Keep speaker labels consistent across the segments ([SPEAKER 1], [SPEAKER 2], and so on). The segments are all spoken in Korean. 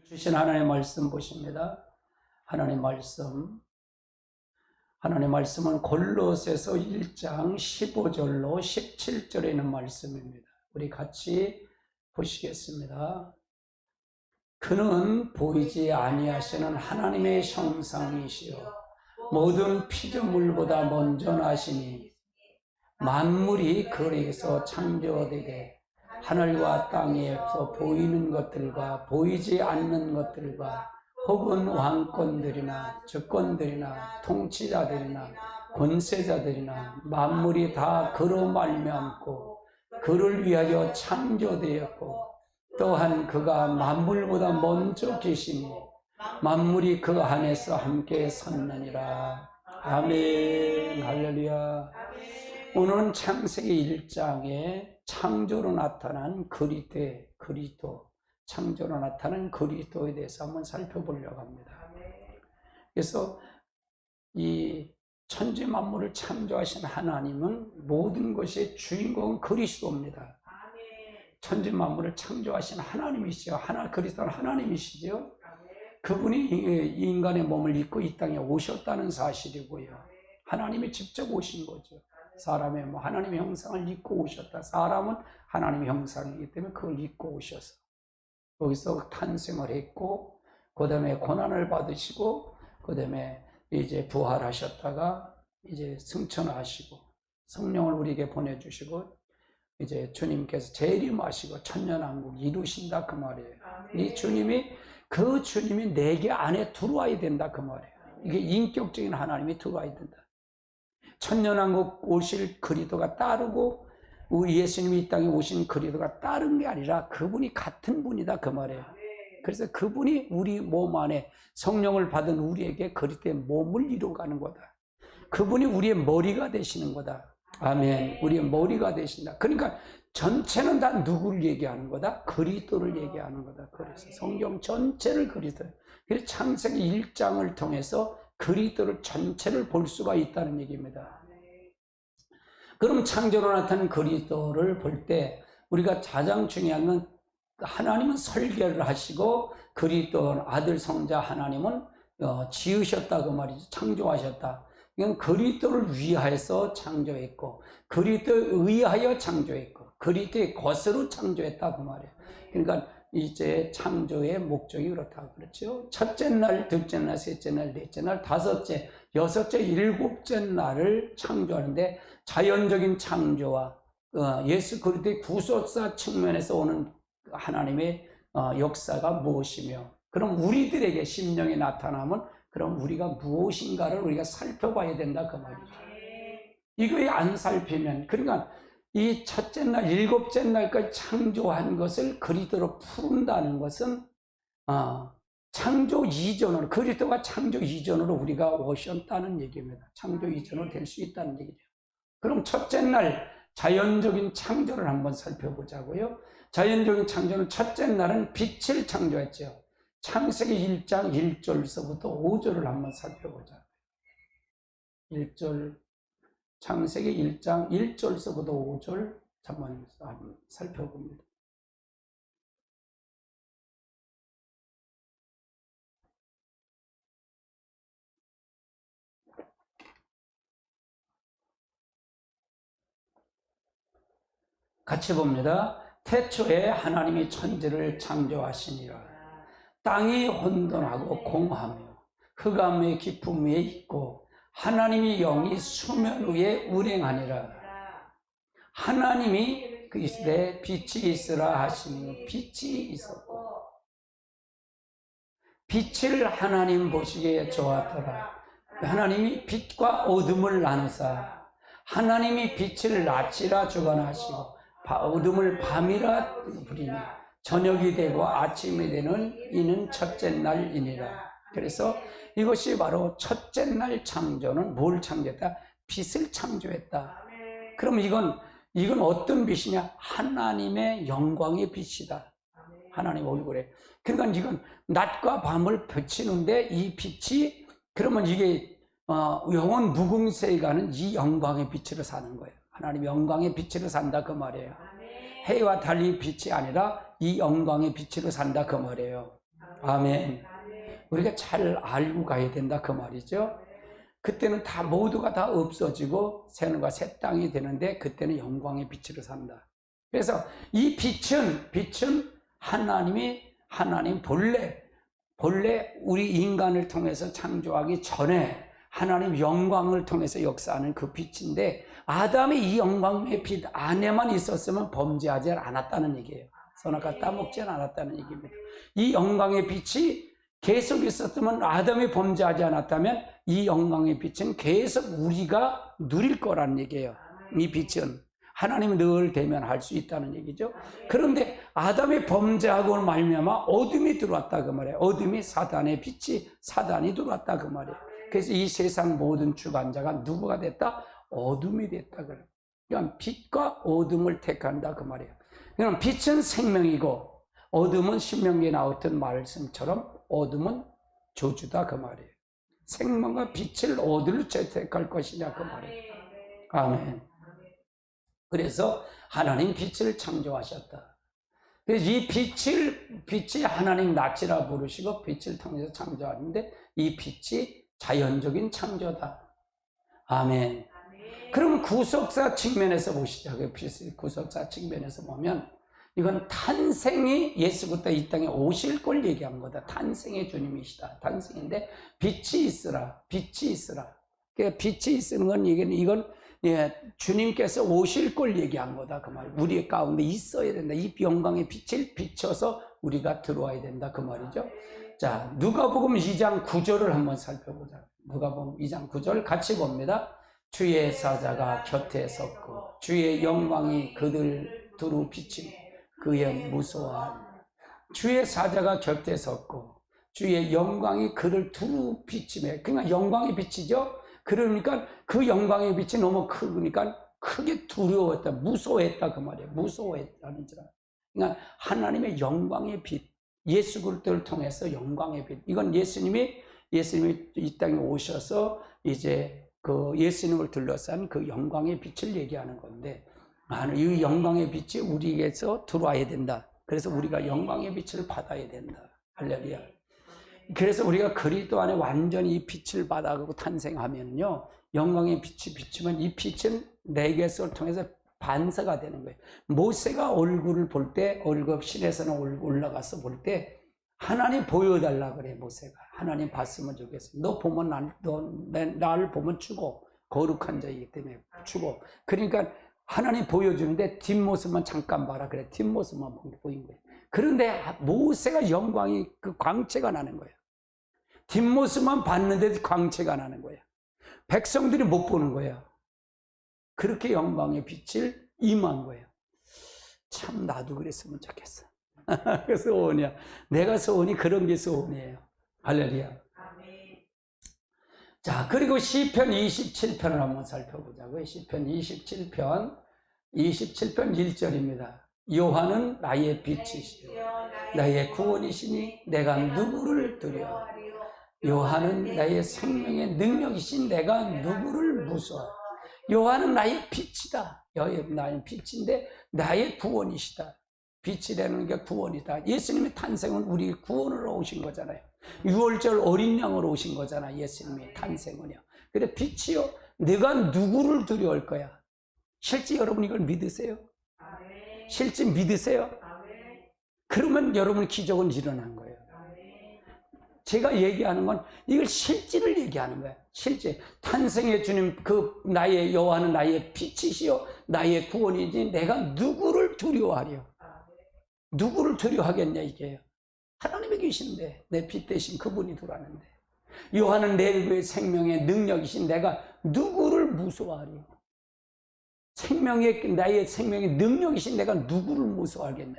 [SPEAKER 1] 주신 하나님의 말씀 보십니다. 하나님의 말씀은 골로새서 1장 15절로 17절에 있는 말씀입니다. 우리 같이 보시겠습니다. 그는 보이지 아니하시는 하나님의 형상이시요 모든 피조물보다 먼저 나시니 만물이 그에게서 창조되되 하늘과 땅에서 보이는 것들과 보이지 않는 것들과 혹은 왕권들이나 주권들이나 통치자들이나 권세자들이나 만물이 다 그로 말미암고 그를 위하여 창조되었고 또한 그가 만물보다 먼저 계시니 만물이 그 안에서 함께 섰느니라. 아멘. 할렐루야. 오늘은 창세기 1장에 창조로 나타난 그리스도, 창조로 나타난 그리스도에 대해서 한번 살펴보려고 합니다. 그래서 이 천지 만물을 창조하신 하나님은 모든 것의 주인공은 그리스도입니다. 천지 만물을 창조하신 하나님이시죠. 그리스도는 하나님이시죠. 그분이 인간의 몸을 입고 이 땅에 오셨다는 사실이고요. 하나님이 직접 오신 거죠. 사람의 하나님의 형상을 입고 오셨다. 사람은 하나님의 형상이기 때문에 그걸 입고 오셔서 여기서 탄생을 했고, 그 다음에 고난을 받으시고, 그 다음에 이제 부활하셨다가 이제 승천하시고 성령을 우리에게 보내주시고 이제 주님께서 재림하시고 천년왕국 이루신다 그 말이에요. 이 그 주님이 내게 안에 들어와야 된다 그 말이에요. 이게 인격적인 하나님이 들어와야 된다. 천년왕국 오실 그리스도가 따르고 예수님이 이 땅에 오신 그리스도가 따른 게 아니라 그분이 같은 분이다 그 말이에요. 그래서 그분이 우리 몸 안에 성령을 받은 우리에게 그리스도의 몸을 이루어가는 거다. 그분이 우리의 머리가 되시는 거다. 아멘. 우리의 머리가 되신다. 그러니까 전체는 다 누구를 얘기하는 거다? 그리스도를 얘기하는 거다. 그래서 성경 전체를 그리스도. 그래서 창세기 1장을 통해서 그리스도를 전체를 볼 수가 있다는 얘기입니다. 그럼 창조로 나타난 그리스도를 볼 때 우리가 가장 중요한 건 하나님은 설계를 하시고 그리스도 아들 성자 하나님은 지으셨다 그 말이죠. 창조하셨다. 이건 그리스도를 위하여서 창조했고 그리스도에 의하여 창조했고 그리스도의 것으로 창조했다 그 말이에요. 그러니까 이제 창조의 목적이 그렇다 그렇죠. 첫째 날, 둘째 날, 셋째 날, 넷째 날, 다섯째, 여섯째, 일곱째 날을 창조하는데 자연적인 창조와 예수 그리스도의 구속사 측면에서 오는 하나님의 역사가 무엇이며 그럼 우리들에게 심령에 나타나면 그럼 우리가 무엇인가를 우리가 살펴봐야 된다 그 말이죠. 이거에 안 살피면 그러니까 이 첫째 날, 일곱째 날까지 창조한 것을 그리스도로 푸른다는 것은 창조 이전으로 그리스도가 창조 이전으로 우리가 오셨다는 얘기입니다. 창조 이전으로 될 수 있다는 얘기죠. 그럼 첫째 날 자연적인 창조를 한번 살펴보자고요. 자연적인 창조는 첫째 날은 빛을 창조했죠. 창세기 1장 1절서부터 5절을 한번 살펴보자. 1절 창세기 1장 1절서부터 5절 한번 살펴봅니다. 같이 봅니다. 태초에 하나님이 천지를 창조하시니라. 땅이 혼돈하고 공하며 흑암의 깊음 위에 있고 하나님이 영이 수면 위에 운행하니라. 하나님이 그 있으되 빛이 있으라 하시니 빛이 있었고 빛을 하나님 보시기에 좋았더라. 하나님이 빛과 어둠을 나누사 하나님이 빛을 낮이라 주관하시고 어둠을 밤이라 부리니 저녁이 되고 아침이 되는 이는 첫째 날이니라. 그래서 이것이 바로 첫째 날 창조는 뭘 창조했다? 빛을 창조했다. 그럼 이건 어떤 빛이냐? 하나님의 영광의 빛이다. 하나님 얼굴에. 그러니까 이건 낮과 밤을 비치는데 이 빛이 그러면 이게 영원 무궁세에 가는 이 영광의 빛으로 사는 거예요. 하나님 영광의 빛으로 산다 그 말이에요. 해와 달리 빛이 아니라 이 영광의 빛으로 산다 그 말이에요. 아멘. 우리가 잘 알고 가야 된다 그 말이죠. 그때는 다 모두가 다 없어지고 새하늘과 새 땅이 되는데 그때는 영광의 빛으로 산다. 그래서 이 빛은 하나님 본래 우리 인간을 통해서 창조하기 전에 하나님 영광을 통해서 역사하는 그 빛인데, 아담이 이 영광의 빛 안에만 있었으면 범죄하지 않았다는 얘기예요. 선악과 따먹지 않았다는 얘기입니다. 이 영광의 빛이 계속 있었다면, 아담이 범죄하지 않았다면 이 영광의 빛은 계속 우리가 누릴 거라는 얘기예요. 이 빛은 하나님이 늘 대면할 수 있다는 얘기죠. 그런데 아담이 범죄하고 말미암아 어둠이 들어왔다 그 말이에요. 어둠이 사단의 빛이 사단이 들어왔다 그 말이에요. 그래서 이 세상 모든 주관자가 누구가 됐다? 어둠이 됐다 그래요. 그러니까 빛과 어둠을 택한다 그 말이에요. 그럼 빛은 생명이고 어둠은 신명기에 나왔던 말씀처럼 어둠은 저주다 그 말이에요. 생명과 빛을 어디로 채택할 것이냐 그 말이에요. 아멘. 그래서 하나님 빛을 창조하셨다. 그래서 이 빛이 하나님 낯이라 부르시고 빛을 통해서 창조하는데 이 빛이 자연적인 창조다. 아멘. 그러면 구속사 측면에서 보시죠. 그 구속사 측면에서 보면 이건 탄생이 예수부터 이 땅에 오실 걸 얘기한 거다. 탄생의 주님이시다. 탄생인데 빛이 있으라. 빛이 있으라. 그러니까 빛이 있는 건 이건 주님께서 오실 걸 얘기한 거다. 그 말. 우리 가운데 있어야 된다. 이 영광의 빛을 비춰서 우리가 들어와야 된다. 그 말이죠. 자, 누가복음 2장 9절을 한번 살펴보자. 누가복음 2장 9절 같이 봅니다. 주의 사자가 곁에 섰고 주의 영광이 그들 두루 비치며 그의 무서워함. 주의 사자가 곁에 섰고 주의 영광이 그를 두루 비치며, 그러니까 영광의 빛이죠. 그러니까 그 영광의 빛이 너무 크니까 크게 두려웠다, 무서워했다 그 말이에요. 무서워했다는 줄. 그러니까 하나님의 영광의 빛, 예수 그리스도를 통해서 영광의 빛. 이건 예수님이 이 땅에 오셔서 이제 그 예수님을 둘러싼 그 영광의 빛을 얘기하는 건데, 이 영광의 빛이 우리에게서 들어와야 된다. 그래서 우리가 영광의 빛을 받아야 된다. 할렐루야. 그래서 우리가 그리스도 안에 완전히 이 빛을 받아가고 탄생하면요, 영광의 빛이 비추면 이 빛은 내게서 통해서 반사가 되는 거예요. 모세가 얼굴을 볼 때, 얼굴 신에서는 올라가서 볼 때 하나님 보여달라 그래. 모세가 하나님 봤으면 좋겠어. 너 보면 나를 보면 죽어. 거룩한 자이기 때문에 죽어. 그러니까 하나님 보여주는데 뒷모습만 잠깐 봐라 그래. 뒷모습만 보인 거예요. 그런데 모세가 영광이 그 광채가 나는 거예요. 뒷모습만 봤는데 광채가 나는 거예요. 백성들이 못 보는 거예요. 그렇게 영광의 빛을 임한 거예요. 참 나도 그랬으면 좋겠어. 그 소원이야. 내가 소원이 그런 게 소원이에요. 할렐루야. 자, 그리고 시편 27편을 한번 살펴보자고요. 시편 27편 1절입니다. 여호와는 나의 빛이시요 나의 구원이시니 내가 누구를 두려워하리요. 여호와는 나의 생명의 능력이신 내가 누구를 무서워하리요. 여호와는 나의 빛이다. 나의 빛인데 나의 구원이시다. 빛이라는 게 구원이다. 예수님의 탄생은 우리 구원으로 오신 거잖아요. 6월절 어린 양으로 오신 거잖아. 예수님의 탄생은요. 그래 빛이요 내가 누구를 두려워할 거야. 실제 여러분 이걸 믿으세요? 실제 믿으세요? 그러면 여러분 기적은 일어난 거예요. 제가 얘기하는 건 이걸 실제를 얘기하는 거예요. 실제 탄생의 주님 그 나의 여호와는 나의 빛이시요 나의 구원이지 내가 누구를 두려워하려. 누구를 두려워하겠냐 이게요. 하나님이 계신데 내 빛 대신 그분이 들어왔는데, 여호와는 내 생명의 능력이신 내가 누구를 무서워하려. 나의 생명의 능력이신 내가 누구를 무서워하겠냐.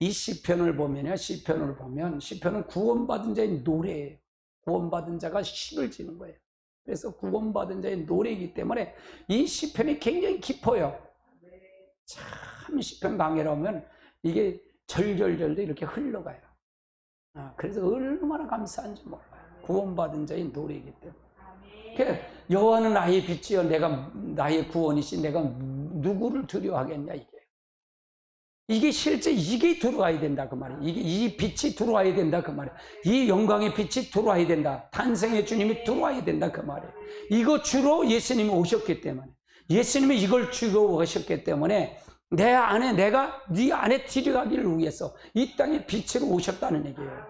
[SPEAKER 1] 이 시편을 보면 시편은 구원받은 자의 노래예요. 구원받은 자가 시를 지는 거예요. 그래서 구원받은 자의 노래이기 때문에 이 시편이 굉장히 깊어요. 참 시편 강해라 하면 이게 절절절도 이렇게 흘러가요. 그래서 얼마나 감사한지 몰라요. 구원받은 자의 노래이기 때문에. 여호와는 나의 빛이요 내가 나의 구원이신 내가 누구를 두려워하겠냐 이게. 이게 실제 이게 들어와야 된다 그 말이에요. 이 빛이 들어와야 된다 그 말이에요. 이 영광의 빛이 들어와야 된다. 탄생의 주님이 들어와야 된다 그 말이에요. 이거 주로 예수님이 오셨기 때문에, 예수님이 이걸 주고 오셨기 때문에 내 안에, 내가 네 안에 들어가기를 위해서 이 땅에 빛으로 오셨다는 얘기예요.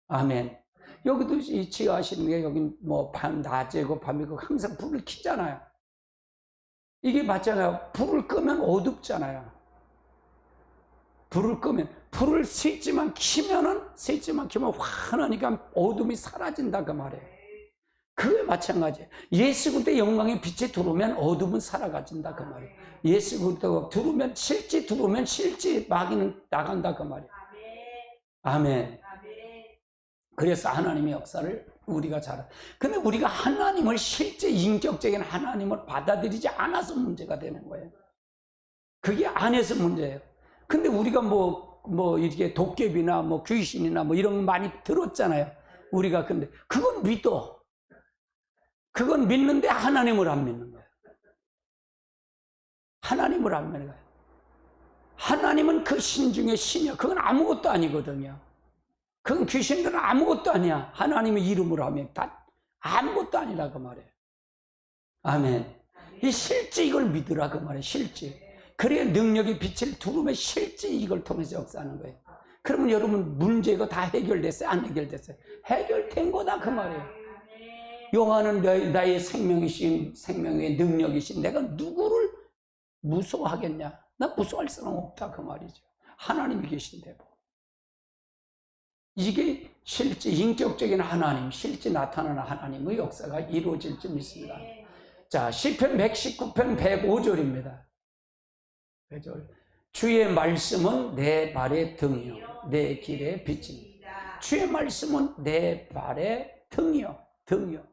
[SPEAKER 1] 아멘. 여기도 이 지하실은 게 여기 뭐 낮이고 밤이고 항상 불을 켜잖아요. 이게 맞잖아요. 불을 끄면 어둡잖아요. 불을 끄면, 불을 스위치만 키면은, 스위치만 키면 환하니까 어둠이 사라진다 그 말이에요. 그게 마찬가지예요. 예수 그리스도의 영광의 빛이 들어오면 어둠은 사라진다 그 말이에요. 예수 그리스도가 들어오면, 실제 들어오면 실제 마귀는 나간다 그 말이에요. 아멘. 그래서 하나님의 역사를 우리가 잘, 근데 우리가 하나님을, 실제 인격적인 하나님을 받아들이지 않아서 문제가 되는 거예요. 그게 안에서 문제예요. 근데 우리가 이렇게 도깨비나 귀신이나 이런 거 많이 들었잖아요. 우리가. 근데 그건 믿어. 그건 믿는데 하나님을 안 믿는 거예요. 하나님을 안 믿는 거예요. 하나님은 그 신 중에 신이야. 그건 아무것도 아니거든요. 그건 귀신들은 아무것도 아니야. 하나님의 이름으로 하면 다 아무것도 아니라 그 말이에요. 아멘. 이 실제 이걸 믿으라 그 말이에요. 실제. 그래야 능력의 빛을 두르면 실제 이걸 통해서 역사하는 거예요. 그러면 여러분 문제가 다 해결됐어요? 안 해결됐어요? 해결된 거다 그 말이에요. 요한은 나의 생명이신, 생명의 능력이신 내가 누구를 무서워하겠냐? 나 무서워할 사람 없다 그 말이죠. 하나님이 계신데 뭐. 이게 실제 인격적인 하나님, 실제 나타나는 하나님의 역사가 이루어질 줄 믿습니다. 자, 시편 119편 105절입니다. 주의 말씀은 내 발의 등이요 내 길의 빛입니다. 주의 말씀은 내 발의 등이요, 등이요.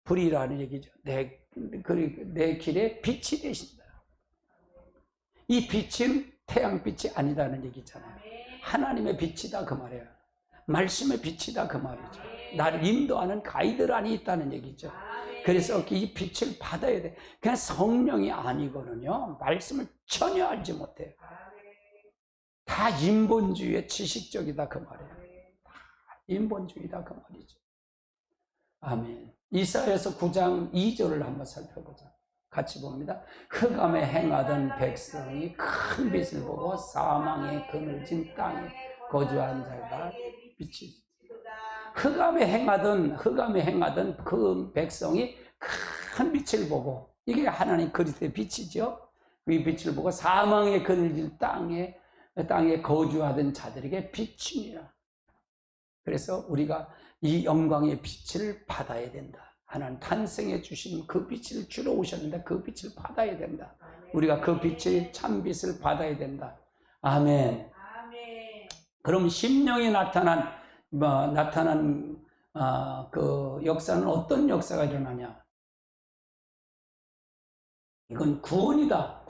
[SPEAKER 1] 불이라는 얘기죠. 내 길의 빛이 되신다. 이 빛은 태양빛이 아니다는 얘기잖아요. 하나님의 빛이다 그 말이에요. 말씀의 빛이다 그 말이죠. 나를 인도하는 가이드란이 있다는 얘기죠. 그래서 이 빛을 받아야 돼. 그냥 성령이 아니거든요. 말씀을 전혀 알지 못해요. 다 인본주의의 지식적이다 그 말이에요. 인본주의다 그 말이죠. 아멘. 이사야서 9장 2절을 한번 살펴보자. 같이 봅니다. 흑암에 행하던 백성이 큰 빛을 보고 사망의 그늘진 땅에 거주한 자가 빛이. 흑암에 행하던 그 백성이 큰 빛을 보고, 이게 하나님 그리스도의 빛이죠. 이 빛을 보고 사망의 그늘진 땅에 거주하던 자들에게 빛이니라. 그래서 우리가 이 영광의 빛을 받아야 된다. 하나님 탄생해 주신 그 빛을 주러 오셨는데 그 빛을 받아야 된다. 우리가 그 빛의 참빛을 받아야 된다. 아멘. 그럼 심령에 나타난 그 역사는 어떤 역사가 일어나냐? 이건 구원이다.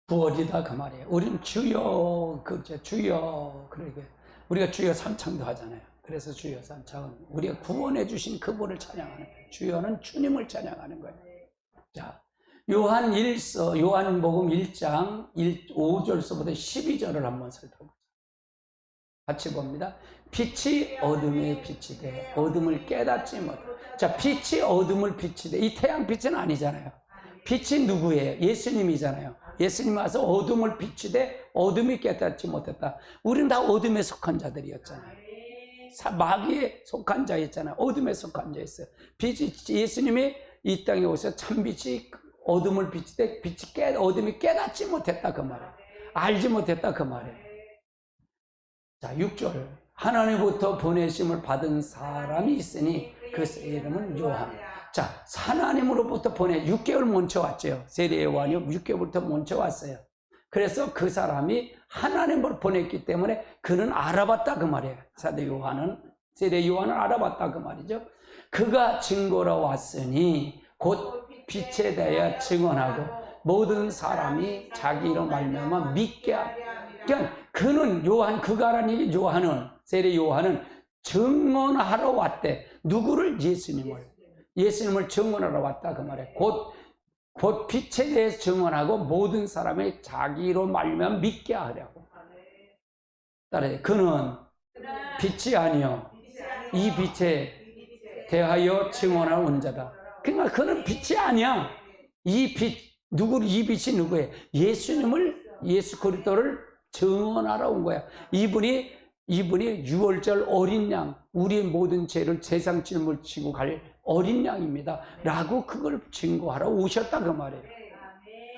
[SPEAKER 1] 구원이다 그 말이에요. 우리는 주여, 주여, 그러게 우리가 주여 삼창도 하잖아요. 그래서 주여 삼창은 우리가 구원해 주신 그분을 찬양하는 거예요. 주여는 주님을 찬양하는 거예요. 자, 요한복음 1장 5절서부터 12절을 한번 살펴보자. 같이 봅니다. 빛이 어둠에 빛이 돼 어둠을 깨닫지 못해. 자, 빛이 어둠을 빛이 돼. 이 태양빛은 아니잖아요. 빛이 누구예요? 예수님이잖아요. 예수님 와서 어둠을 빛이 돼 어둠이 깨닫지 못했다. 우리는 다 어둠에 속한 자들이었잖아요. 마귀에 속한 자였잖아요. 어둠에 속한 자였어요. 예수님이 이 땅에 오셔서 참빛이 어둠을 빛이 돼 어둠이 깨닫지 못했다 그 말이에요. 알지 못했다 그 말이에요. 자, 6절. 하나님부터 보내심을 받은 사람이 있으니 그 이름은 요한. 자, 하나님으로부터 6개월 먼저 왔죠. 세례 요한이 6개월부터 먼저 왔어요. 그래서 그 사람이 하나님을 보냈기 때문에 그는 알아봤다 그 말이에요. 세례 요한은 알아봤다 그 말이죠. 그가 증거로 왔으니 곧 빛에 대하여 증언하고 모든 사람이 자기로 말미암아 믿게 하고. 그러니까 그는 그가라는 얘기, 세례 요한은 증언하러 왔대. 누구를? 예수님을 증언하러 왔다 그 말이에요. 곧 곧 빛에 대해서 증언하고 모든 사람이 자기로 말미암아 믿게 하려고. 따라해. 그는 빛이 아니요 이 빛에 대하여 증언하는 원자다. 그러니까 그는 빛이 아니야. 이 빛이 누구예요? 예수 그리스도를 증언하러 온 거야. 이분이 6월절 어린 양, 우리의 모든 죄를 세상 짐을 지고 갈 어린 양입니다 라고 그걸 증거하러 오셨다 그 말이에요.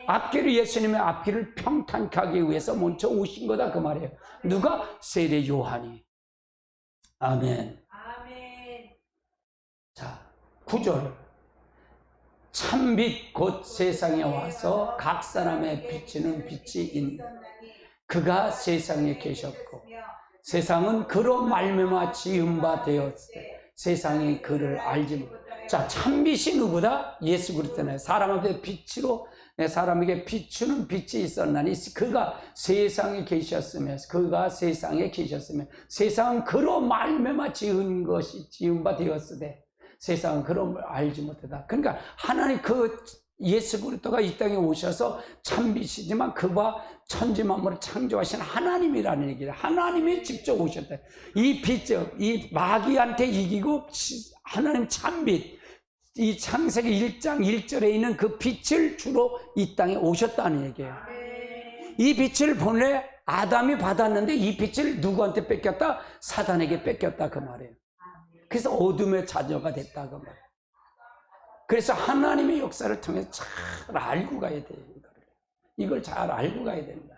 [SPEAKER 1] 앞길을 예수님의 앞길을 평탄케 하기 위해서 먼저 오신 거다 그 말이에요. 누가? 세례 요한이. 아멘. 자, 9절. 참빛 곧 세상에 와서 각 사람의 비치는 빛이 있는 그가 세상에 계셨고 세상은 그로 말미암아 지은 바 되었으되 세상이 그를 알지 못하고. 자, 참빛이 누구다? 예수 그리스도네. 사람에게 빛으로 사람에게 비추는 빛이 있었나니 그가 세상에 계셨으며 세상은 그로 말미암아 지은 바 되었으되 세상은 그런 걸 알지 못하다. 그러니까 하나님 예수 그리스도가 이 땅에 오셔서 참빛이지만 그와 천지 만물을 창조하신 하나님이라는 얘기예요. 하나님이 직접 오셨다. 이 빛, 이 마귀한테 이기고 하나님 참빛, 이 창세기 1장 1절에 있는 그 빛을 주로 이 땅에 오셨다는 얘기예요. 이 빛을 본래 아담이 받았는데 이 빛을 누구한테 뺏겼다? 사단에게 뺏겼다 그 말이에요. 그래서 어둠의 자녀가 됐다 그 말이에요. 그래서 하나님의 역사를 통해서 잘 알고 가야 돼요. 이걸 잘 알고 가야 된다.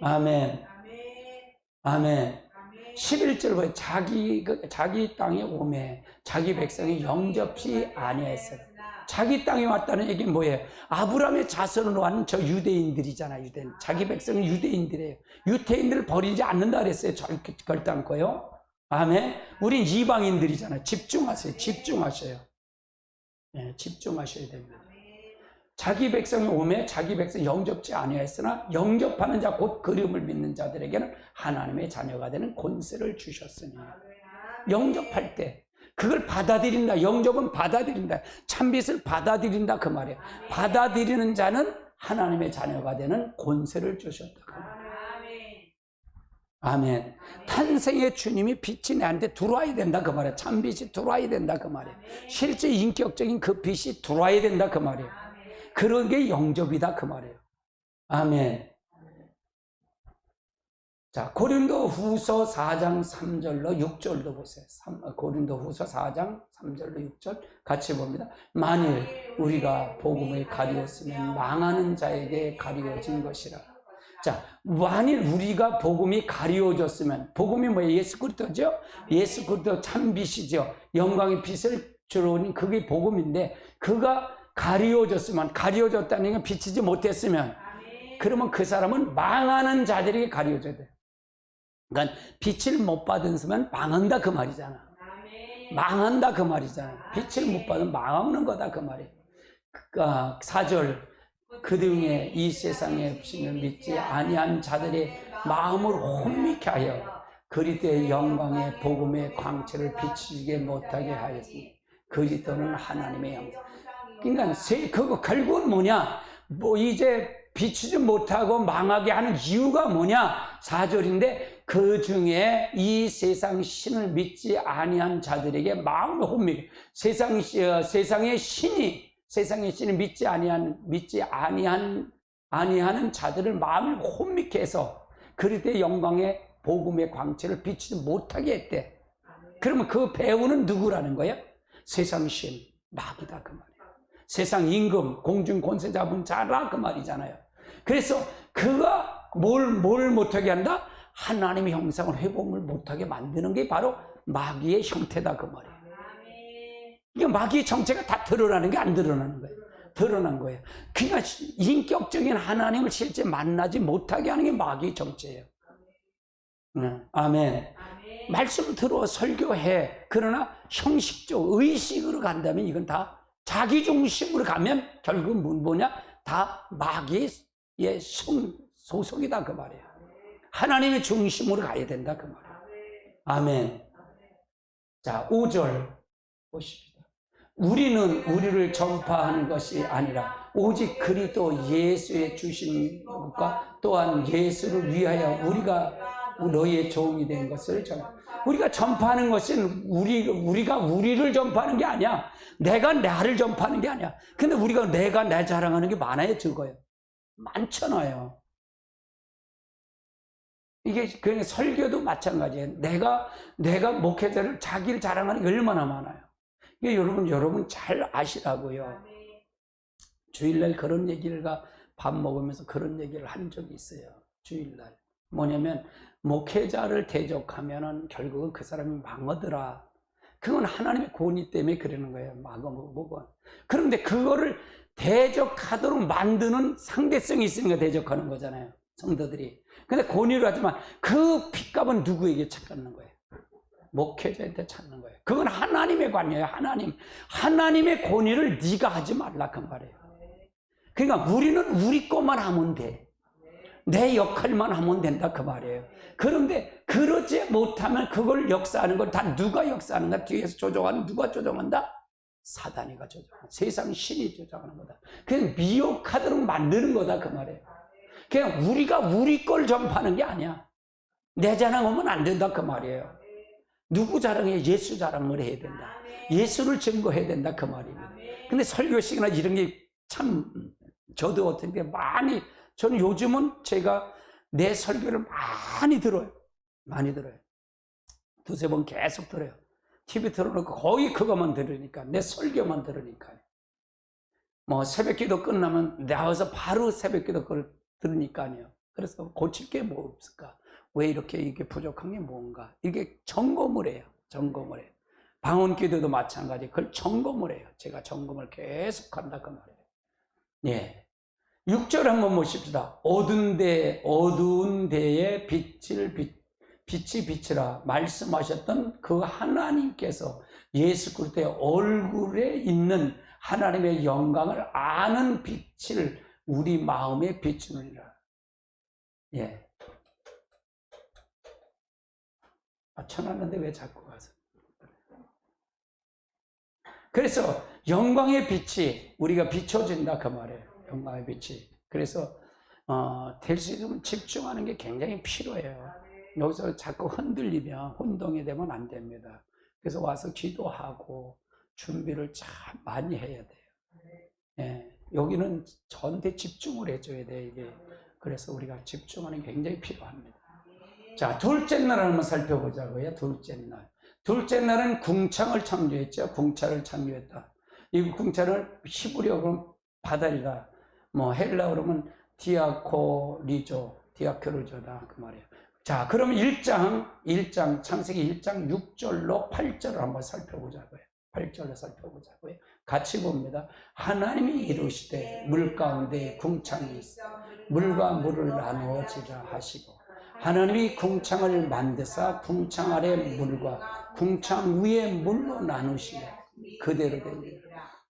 [SPEAKER 1] 아멘. 아멘. 11절 보여. 자기 땅에 오매 자기 백성이 영접치 아니했어요. 자기 땅에 왔다는 얘기는 뭐예요? 아브라함의 자손으로 왔는 저 유대인들이잖아요. 유대인. 자기 백성은 유대인들이에요. 유대인들을 버리지 않는다 그랬어요. 절대 않고요. 아멘. 우린 이방인들이잖아요. 집중하셔요. 네, 집중하셔야 됩니다. 자기 백성이 오매 자기 백성이 영접지 아니하였으나 영접하는 자 곧 그림을 믿는 자들에게는 하나님의 자녀가 되는 권세를 주셨으니. 영접할 때 그걸 받아들인다. 영접은 받아들인다. 참빛을 받아들인다 그 말이에요. 받아들이는 자는 하나님의 자녀가 되는 권세를 주셨다 그 말이에요. 아멘. 탄생의 주님이 빛이 내한테 들어와야 된다 그 말이에요. 참빛이 들어와야 된다 그 말이에요. 실제 인격적인 그 빛이 들어와야 된다 그 말이에요. 그런 게 영접이다 그 말이에요. 아멘. 자, 고린도 후서 4장 3절로 6절도 보세요. 고린도 후서 4장 3절로 6절 같이 봅니다. 만일 우리가 복음을 가리웠으면 망하는 자에게 가리워진 것이라. 자, 만일 우리가 복음이 가리워졌으면, 복음이 뭐예요? 예수 그리스도죠? 예수 그리스도 참빛이죠. 영광의 빛을 주러오니 그게 복음인데, 그가 가리워졌다는 건 비치지 못했으면, 그러면 그 사람은 망하는 자들에게 가리워져야 돼요. 그러니까 빛을 못 받으면 망한다 그 말이잖아. 망한다 그 말이잖아. 빛을 못 받으면 망하는 거다 그 말이에요. 4절. 그 등에 이 세상에 없이는 믿지 아니한 자들의 마음을 혼미케 하여 그리스도의 영광의 복음의 광채를 비추게 못하게 하였으니 그리스도는 하나님의 영광. 그러니까 그거 결국은 뭐냐? 이제 비추지 못하고 망하게 하는 이유가 뭐냐? 4절인데 그 중에 이 세상 신을 믿지 아니한 자들에게 마음을 혼미케. 세상의 신을 믿지 아니하는 자들을 마음을 혼미케 해서 그리스도의 영광의 복음의 광채를 비치지 못하게 했대. 그러면 그 배우는 누구라는 거예요? 세상 신, 마귀다 그 말이에요. 세상 임금, 공중 권세 잡은 자라 그 말이잖아요. 그래서 그가 뭘 못하게 한다? 하나님의 형상을 회복을 못하게 만드는 게 바로 마귀의 형태다 그 말이에요. 이게 마귀의 정체가 다 드러나는 게 안 드러나는 거예요. 드러난 거예요. 그러니까 인격적인 하나님을 실제 만나지 못하게 하는 게 마귀의 정체예요. 아멘. 말씀 들어 설교해. 그러나 형식적 의식으로 간다면 이건 다 자기 중심으로 가면 결국은 뭐냐? 다 마귀의 소속이다 그 말이에요. 하나님의 중심으로 가야 된다 그 말이에요. 아멘. 자, 5절 보십시오. 우리는 우리를 전파하는 것이 아니라 오직 그리스도 예수의 주신 것과 또한 예수를 위하여 우리가 너희의 종이 된 것을 우리가 전파하는 것은 우리가 우리를 전파하는 게 아니야. 내가 나를 전파하는 게 아니야. 근데 우리가 내가 내 자랑하는 게 많아요, 적어요? 많잖아요. 이게 그냥 설교도 마찬가지예요. 내가 목회자를 자기를 자랑하는 게 얼마나 많아요. 이게 여러분 잘 아시라고요. 주일날 그런 얘기가 밥 먹으면서 그런 얘기를 한 적이 있어요. 주일날 뭐냐면 목회자를 대적하면은 결국은 그 사람이 망하더라. 그건 하나님의 권위 때문에 그러는 거예요. 망하고. 그런데 그거를 대적하도록 만드는 상대성이 있으니까 대적하는 거잖아요, 성도들이. 근데 권위를 하지만 그 핏값은 누구에게 찾는 거예요? 목회자한테 찾는 거예요. 그건 하나님의 관이에요. 하나님의 권위를 네가 하지 말라 그 말이에요. 그러니까 우리는 우리 것만 하면 돼. 내 역할만 하면 된다 그 말이에요. 그런데 그러지 못하면 그걸 역사하는 걸 다 누가 역사하는가? 뒤에서 조종하는 누가 조종한다? 사단이가 조종한다. 세상 신이 조종하는 거다. 그냥 미혹하도록 만드는 거다 그 말이에요. 그냥 우리가 우리 걸 전파하는 게 아니야. 내 자랑하면 안 된다 그 말이에요. 누구 자랑해? 예수 자랑을 해야 된다. 예수를 증거해야 된다 그 말입니다. 근데 설교식이나 이런 게 참 저도 어떻게 많이, 저는 요즘은 제가 내 설교를 많이 들어요. 많이 들어요. 두세 번 계속 들어요. TV 틀어놓고 거의 그것만 들으니까, 내 설교만 들으니까요. 뭐 새벽기도 끝나면 나와서 바로 새벽기도 그걸 들으니까요. 그래서 고칠 게 뭐 없을까? 왜 이게 부족한 게 뭔가? 이게 점검을 해요. 점검을 해요. 방언기도도 마찬가지. 그걸 점검을 해요. 제가 점검을 계속 한다 그 말이에요. 예. 6절 한번 보십시다. 어두운 데에 빛이 비치라 말씀하셨던 그 하나님께서 예수 그리스도의 얼굴에 있는 하나님의 영광을 아는 빛을 우리 마음에 비추느니라. 예. 쳐놨는데 왜 자꾸 가서. 그래서 영광의 빛이 우리가 비춰진다 그 말이에요. 영광의 빛이. 그래서 될 수 있으면 집중하는 게 굉장히 필요해요. 여기서 자꾸 흔들리면 혼동이 되면 안 됩니다. 그래서 와서 기도하고 준비를 참 많이 해야 돼요. 예, 여기는 전대 집중을 해줘야 돼요. 이게. 그래서 우리가 집중하는 게 굉장히 필요합니다. 자, 둘째 날을 한번 살펴보자고요. 둘째 날. 둘째 날은 궁창을 창조했죠. 궁창을 창조했다. 이 궁창을 히브리어로 바다리다. 뭐 헬라어로 그러면 디아코리조다 그 말이에요. 자, 그럼 1장 창세기 1장 6절로 8절을 한번 살펴보자고요. 8절로 살펴보자고요. 같이 봅니다. 하나님이 이루시되 물 가운데 궁창이 있어 물과 물을 나누어지라 하시고 하나님이 궁창을 만드사 궁창 아래 물과 궁창 위에 물로 나누시며 그대로 됩니다.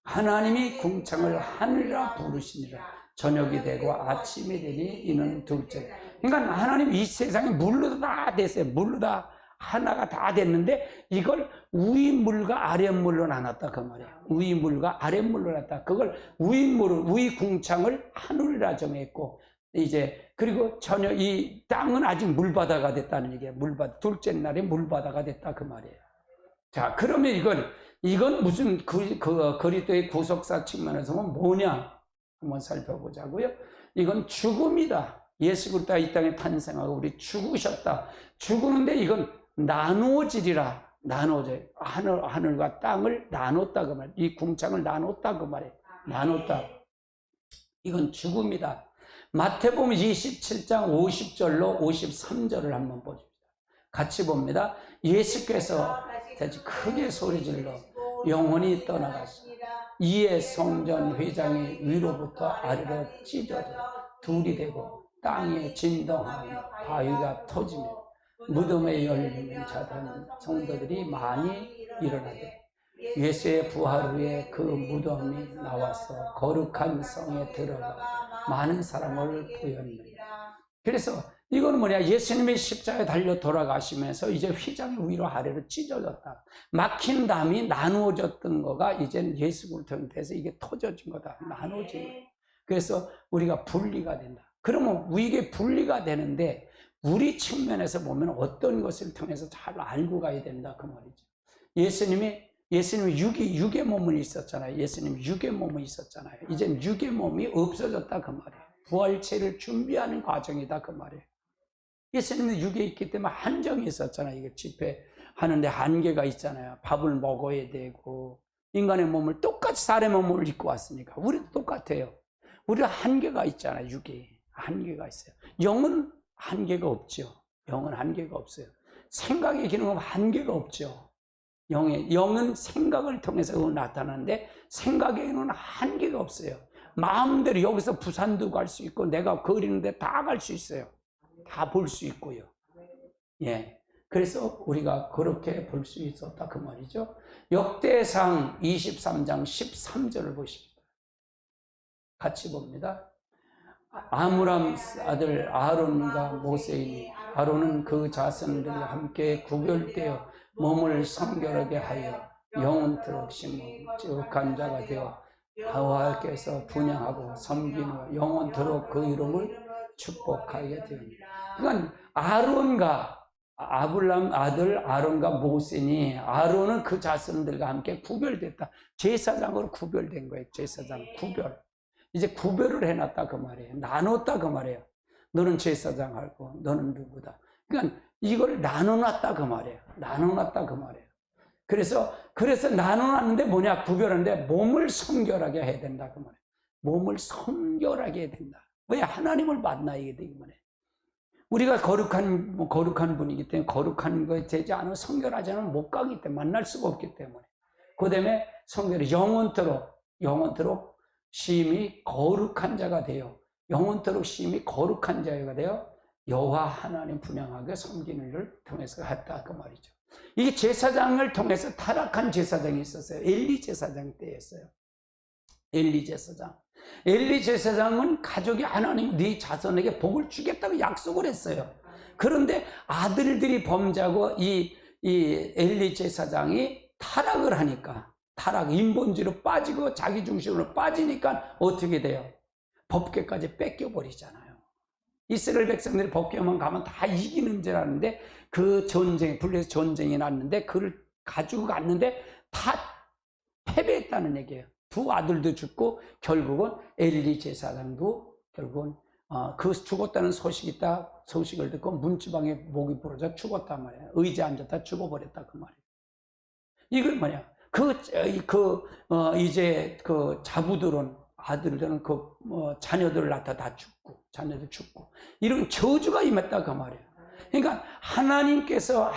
[SPEAKER 1] 하나님이 궁창을 하늘이라 부르시니라. 저녁이 되고 아침이 되니 이는 둘째. 그러니까 하나님 이 세상에 물로 다 됐어요. 물로 다 하나가 다 됐는데 이걸 위물과 아랫물로 나눴다 그 말이에요. 위물과 아랫물로 나눴다. 그걸 위 궁창을 하늘이라 정했고 이제 그리고 전혀 이 땅은 아직 물바다가 됐다는 얘기예요. 둘째 날에 물바다가 됐다 그 말이에요. 자, 그러면 이건 무슨 그리스도의 구속사 측면에서 뭐냐 한번 살펴보자고요. 이건 죽음이다. 예수 그리스도가 이 땅에 탄생하고 우리 죽으셨다. 죽으는데 이건 나누어지리라. 나누어져. 하늘과 땅을 나눴다 그 말. 이 궁창을 나눴다 그 말이에요. 나눴다. 이건 죽음이다. 마태복음 27장 50절로 53절을 한번 보십시다. 같이 봅니다. 예수께서 크게 소리질러 영혼이 떠나가시니 이에 성전 회장이 위로부터 아래로 찢어져 둘이 되고 땅에 진동하며 바위가 터지며 무덤에 열린 자된 성도들이 많이 일어나되 예수의 부활 후에 그 무덤이 나와서 거룩한 성에 들어가 많은 사람을 보였느니라. 그래서 이거는 뭐냐? 예수님의 십자가에 달려 돌아가시면서 이제 휘장이 위로 아래로 찢어졌다. 막힌 담이 나누어졌던 거가 이제는 예수 그리스도에서 이게 터져진 거다. 나누어진 거다. 그래서 우리가 분리가 된다. 그러면 이게 분리가 되는데 우리 측면에서 보면 어떤 것을 통해서 잘 알고 가야 된다 그 말이죠. 예수님이 육의 몸은 있었잖아요. 예수님 육의 몸은 있었잖아요. 이젠 육의 몸이 없어졌다 그 말이에요. 부활체를 준비하는 과정이다 그 말이에요. 예수님은 육에 있기 때문에 한정이 있었잖아요. 이게 집회하는데 한계가 있잖아요. 밥을 먹어야 되고 인간의 몸을 똑같이 사람의 몸을 입고 왔으니까 우리도 똑같아요. 우리가 한계가 있잖아요. 육에 한계가 있어요. 영은 한계가 없죠. 영은 한계가 없어요. 생각의 기능은 한계가 없죠. 영은 생각을 통해서 나타나는데 생각에는 한계가 없어요. 마음대로 여기서 부산도 갈 수 있고 내가 그리는데 다 갈 수 있어요. 다 볼 수 있고요. 예. 그래서 우리가 그렇게 볼 수 있었다 그 말이죠. 역대상 23장 13절을 보십시다. 같이 봅니다. 아므람 아들 아론과 모세이니 아론은 그 자손들과 함께 구별되어 몸을 성결하게 하여 영원토록 심은 자가 되어 여호와께서 분양하고 섬기는 영원토록 그 이름을 축복하게 되었습니다. 그러니까 아론과 아블람 아들 아론과 모세니 아론은 그 자손들과 함께 구별됐다. 제사장으로 구별된 거예요. 제사장 구별. 이제 구별을 해놨다 그 말이에요. 나눴다 그 말이에요. 너는 제사장하고 너는 누구다. 그러니까 이걸 나눠놨다 그 말이에요. 나눠놨다 그 말이에요. 그래서 나눠놨는데 뭐냐? 구별하는데 몸을 성결하게 해야 된다 그 말이에요. 몸을 성결하게 해야 된다. 왜? 하나님을 만나야 되기 때문에. 우리가 거룩한 분이기 때문에 거룩한 것이 되지 않으면 성결하지 않으면 못 가기 때문에 만날 수가 없기 때문에. 그 다음에 성결이 영원토록 심히 거룩한 자가 되어 영원토록 심히 거룩한 자가 되어 여호와 하나님 분양하게 섬기는 걸 통해서 했다 그 말이죠. 이게 제사장을 통해서 타락한 제사장이 있었어요. 엘리 제사장 때였어요. 엘리 제사장은 가족이 하나님 네 자손에게 복을 주겠다고 약속을 했어요. 그런데 아들들이 범죄하고 이 엘리 제사장이 타락을 하니까 인본주의로 빠지고 자기 중심으로 빠지니까 어떻게 돼요? 법궤까지 뺏겨버리잖아요. 이스라엘 백성들이 법궤만 가면 다 이기는 줄 알았는데 그 분리해서 전쟁이 났는데 그를 가지고 갔는데 다 패배했다는 얘기예요. 두 아들도 죽고 결국은 엘리 제사장도 결국은 그 죽었다는 소식을 듣고 문지방에 목이 부러져 죽었단 말이에요. 의자에 앉았다 죽어버렸다 그 말이에요. 이건 뭐냐? 이제 그 자부들은 아들들은 자녀들 낳다 다 죽고 자녀들 죽고 이런 저주가 임했다 그 말이에요. 그러니까 하나님께서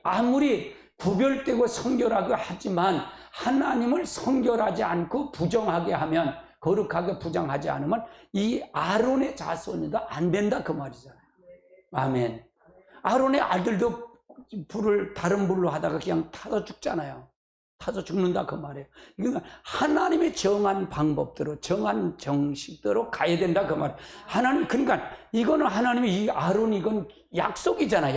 [SPEAKER 1] 아무리 구별되고 성결하게 하지만 하나님을 성결하지 않고 부정하게 하면 거룩하게 부정하지 않으면 이 아론의 자손이도 안 된다 그 말이잖아요. 아멘. 아론의 아들도 다른 불로 하다가 그냥 타서 죽잖아요. 타서 죽는다 그 말이에요. 그러니까 하나님의 정한 방법대로 정한 정식대로 가야 된다 그 말이에요. 그러니까 이거는 하나님의 이 아론 이건 약속이잖아요.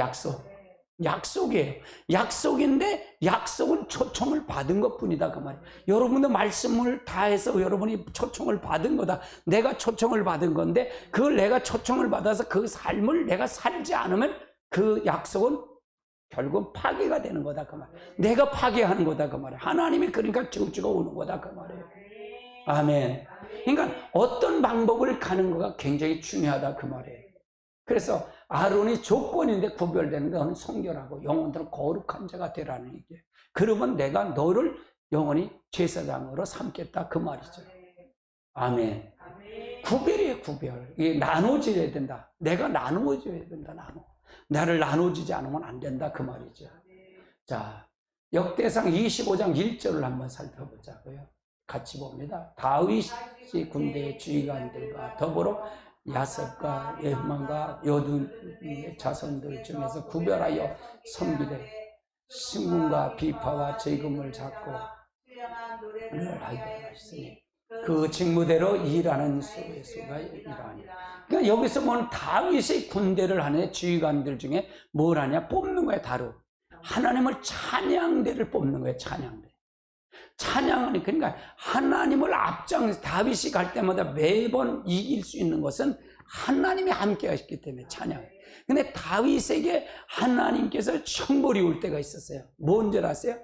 [SPEAKER 1] 약속이에요. 약속인데 약속은 초청을 받은 것뿐이다 그 말이에요. 여러분도 말씀을 다해서 여러분이 초청을 받은 거다. 내가 초청을 받은 건데 그걸 내가 초청을 받아서 그 삶을 내가 살지 않으면 그 약속은 결국은 파괴가 되는 거다 그 말이에요. 내가 파괴하는 거다 그 말이에요. 하나님이 그러니까 저주가 오는 거다 그 말이에요. 아멘. 그러니까 어떤 방법을 가는 거가 굉장히 중요하다 그 말이에요. 그래서 아론이 조건인데 구별되는 것은 성결하고 영원토록 거룩한 자가 되라는 얘기예요. 그러면 내가 너를 영원히 제사장으로 삼겠다 그 말이죠. 아멘. 구별이에요. 구별. 이게 나눠져야 된다. 내가 나누어져야 된다. 나를 나눠지지 않으면 안 된다 그 말이죠. 자, 역대상 25장 1절을 한번 살펴보자고요. 같이 봅니다. 다윗이 군대의 지휘관들과 더불어 야섭과 예후만과 여둔의 자손들 중에서 구별하여 섬기되 신궁과 비파와 제금을 잡고 하여 하시니 그 직무대로 일하는 수가 일하니. 그러니까 여기서 보면 다윗의 군대를 하는 지휘관들 중에 뭘 하냐? 뽑는 거야. 하나님을 찬양대를 뽑는 거예요. 찬양대. 찬양은 그러니까 하나님을 앞장 다윗이 갈 때마다 매번 이길 수 있는 것은 하나님이 함께 하셨기 때문에 찬양. 근데 다윗에게 하나님께서 형벌이 올 때가 있었어요. 뭔지 아세요?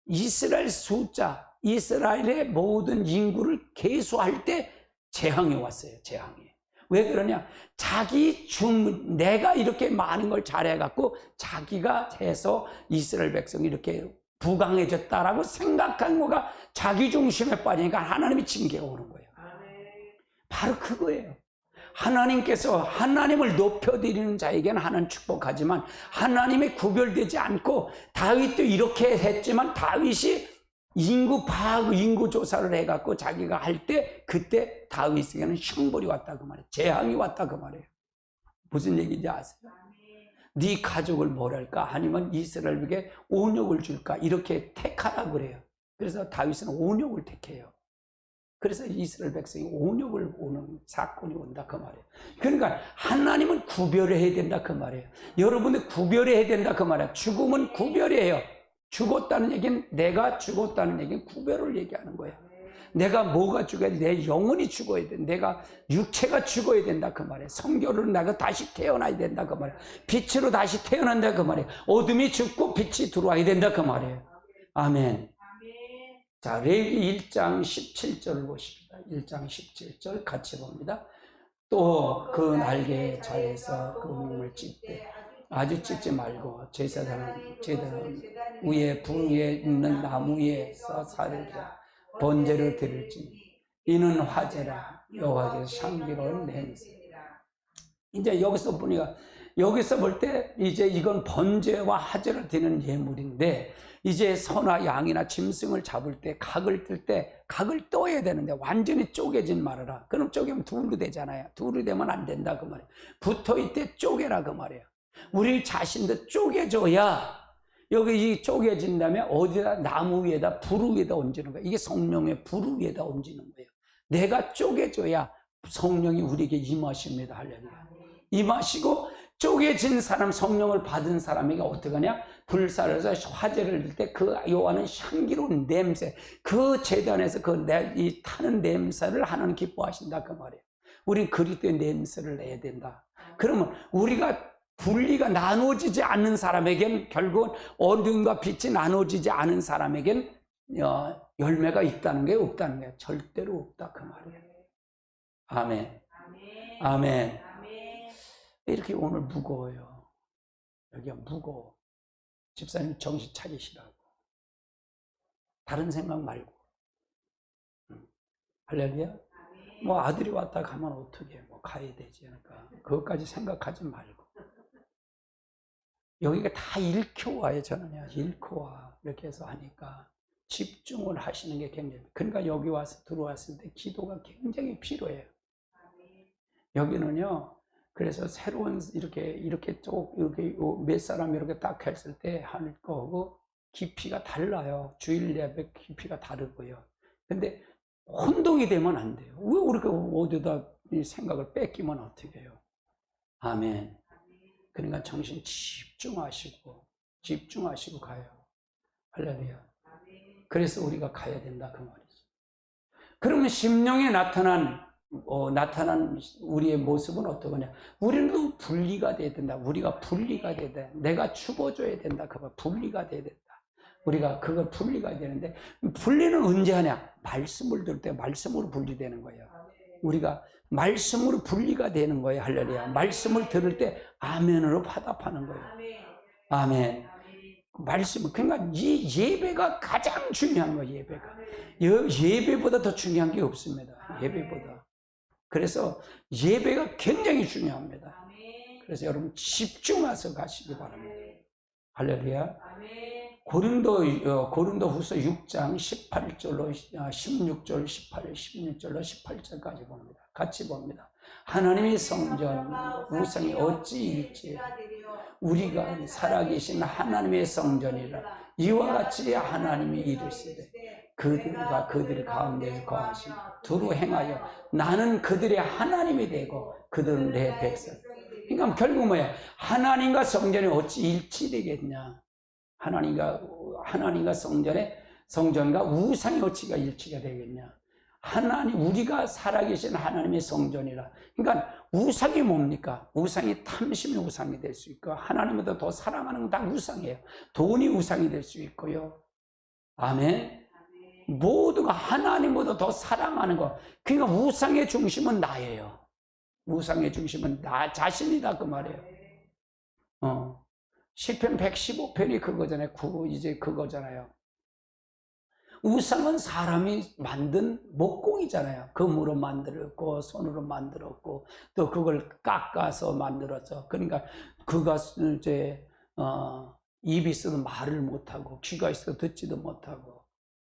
[SPEAKER 1] 이스라엘 숫자, 이스라엘의 모든 인구를 계수할 때 재앙이 왔어요. 재앙이. 왜 그러냐? 내가 이렇게 많은 걸 잘해갖고 자기가 해서 이스라엘 백성이 이렇게 부강해졌다라고 생각한 거가 자기 중심에 빠지니까 하나님이 징계가 오는 거예요. 바로 그거예요. 하나님께서 하나님을 높여드리는 자에게는 하나님 축복하지만 하나님이 구별되지 않고 다윗도 이렇게 했지만 다윗이 인구 파악, 인구 조사를 해갖고 자기가 할 때 그때 다윗에게는 형벌이 왔다 그 말이에요. 재앙이 왔다 그 말이에요. 무슨 얘기인지 아세요? 네 가족을 뭐랄까? 아니면 이스라엘에게 온역을 줄까? 이렇게 택하라 그래요. 그래서 다윗은 온역을 택해요. 그래서 이스라엘 백성이 온역을 오는 사건이 온다 그 말이에요. 그러니까 하나님은 구별해야 된다 그 말이에요. 여러분들 구별해야 된다 그 말이에요. 죽음은 구별이에요. 죽었다는 얘기는 내가 죽었다는 얘기는 구별을 얘기하는 거예요. 내가 뭐가 죽어야 돼? 내 영혼이 죽어야 돼. 내가 육체가 죽어야 된다 그 말이에요. 성결로 내가 다시 태어나야 된다 그 말이에요. 빛으로 다시 태어난다 그 말이에요. 어둠이 죽고 빛이 들어와야 된다 그 말이에요. 아멘. 자, 레위기 1장 17절 보십니다. 1장 17절 같이 봅니다. 또 그 날개 자리에서 그 몸을 찢되 아주 찢지 말고 제사장 위에 불 위에 있는 나무 위에서 살을 번제를 드릴지니 이는 화제라 여호와께서 향기로운 냄새. 이제 여기서 보니까 여기서 볼 때 이제 이건 번제와 화제를 드리는 예물인데 이제 소나 양이나 짐승을 잡을 때 각을 뜰 때 각을 떠야 되는데 완전히 쪼개진 말이라. 그럼 쪼개면 둘로 되잖아요. 둘로 되면 안 된다 그 말이에요. 붙어있을 때 쪼개라 그 말이에요. 우리 자신도 쪼개줘야 여기 이 쪼개진 다음에 어디다 나무 위에다 불 위에다 얹는 거예요. 이게 성령의 불 위에다 얹는 거예요. 내가 쪼개줘야 성령이 우리에게 임하십니다. 할렐루야. 임하시고 쪼개진 사람, 성령을 받은 사람에게 어떻게 하냐? 불살에서 화제를 들 때 그 요하는 향기로운 냄새, 그 제단에서 이 타는 냄새를 하나님 기뻐하신다 그 말이에요. 우린 그리스도의 냄새를 내야 된다. 그러면 우리가 분리가 나눠지지 않는 사람에겐 결국은 어둠과 빛이 나눠지지 않은 사람에겐 열매가 있다는 게 없다는 게 절대로 없다 그 말이에요. 아멘. 아멘. 이렇게 오늘 무거워요. 여기가 무거워. 집사님 정신 차리시라고. 다른 생각 말고. 할렐루야. 뭐 아들이 왔다 가면 어떻게 뭐 가야 되지 않을까. 그것까지 생각하지 말고. 여기가 다 읽혀 와요. 저는요. 읽혀 와. 이렇게 해서 하니까 집중을 하시는 게 굉장히. 그러니까 여기 와서 들어왔을 때 기도가 굉장히 필요해요. 여기는요. 그래서 새로운 이렇게 몇 사람 이렇게 딱 했을 때 할 거고 깊이가 달라요. 주일 예배 깊이가 다르고요. 근데 혼동이 되면 안 돼요. 왜 우리가 어디다 이 생각을 뺏기면 어떻게 해요? 아멘. 그러니까 정신 집중하시고 가요. 할렐루야. 그래서 우리가 가야 된다 그 말이죠. 그러면 심령에 나타난 우리의 모습은 어떠냐? 우리는 분리가 돼야 된다. 우리가 분리가 돼야 된다. 내가 죽어줘야 된다. 그거 분리가 돼야 된다. 우리가 그걸 분리가 되는데 분리는 언제 하냐? 말씀을 들을 때 말씀으로 분리되는 거예요. 우리가 말씀으로 분리가 되는 거예요. 할렐루야. 말씀을 들을 때 아멘으로 화답하는 거예요. 아멘. 말씀, 그러니까 이 예배가 가장 중요한 거예요. 예배보다 더 중요한 게 없습니다. 예배보다. 그래서 예배가 굉장히 중요합니다. 그래서 여러분 집중해서 가시기 바랍니다. 할렐루야. 고린도후서 6장 18절로 16절, 16절로 18절까지 봅니다. 같이 봅니다. 하나님의 성전 우상이 어찌 일지 우리가 살아계신 하나님의 성전이라 이와 같이 하나님이 이르시되 그들과 그들 가운데 거하시고 두루 행하여 나는 그들의 하나님이 되고 그들은 내 백성. 그러니까 결국 뭐야? 하나님과 성전이 어찌 일치되겠냐? 하나님과 성전에 성전과 우상의 어찌가 일치가 되겠냐? 하나님, 우리가 살아계신 하나님의 성전이라. 그러니까 우상이 뭡니까? 우상이 탐심의 우상이 될 수 있고, 하나님보다 더 사랑하는 건 다 우상이에요. 돈이 우상이 될 수 있고요. 아멘. 모두가 하나님보다 더 사랑하는 것. 그러니까 우상의 중심은 나예요. 우상의 중심은 나 자신이다 그 말이에요. 시편 115편이 그거잖아요. 이제 그거잖아요. 우상은 사람이 만든 목공이잖아요. 금으로 만들었고 손으로 만들었고 또 그걸 깎아서 만들었죠. 그러니까 그가 이제 입이 있어도 말을 못하고 귀가 있어도 듣지도 못하고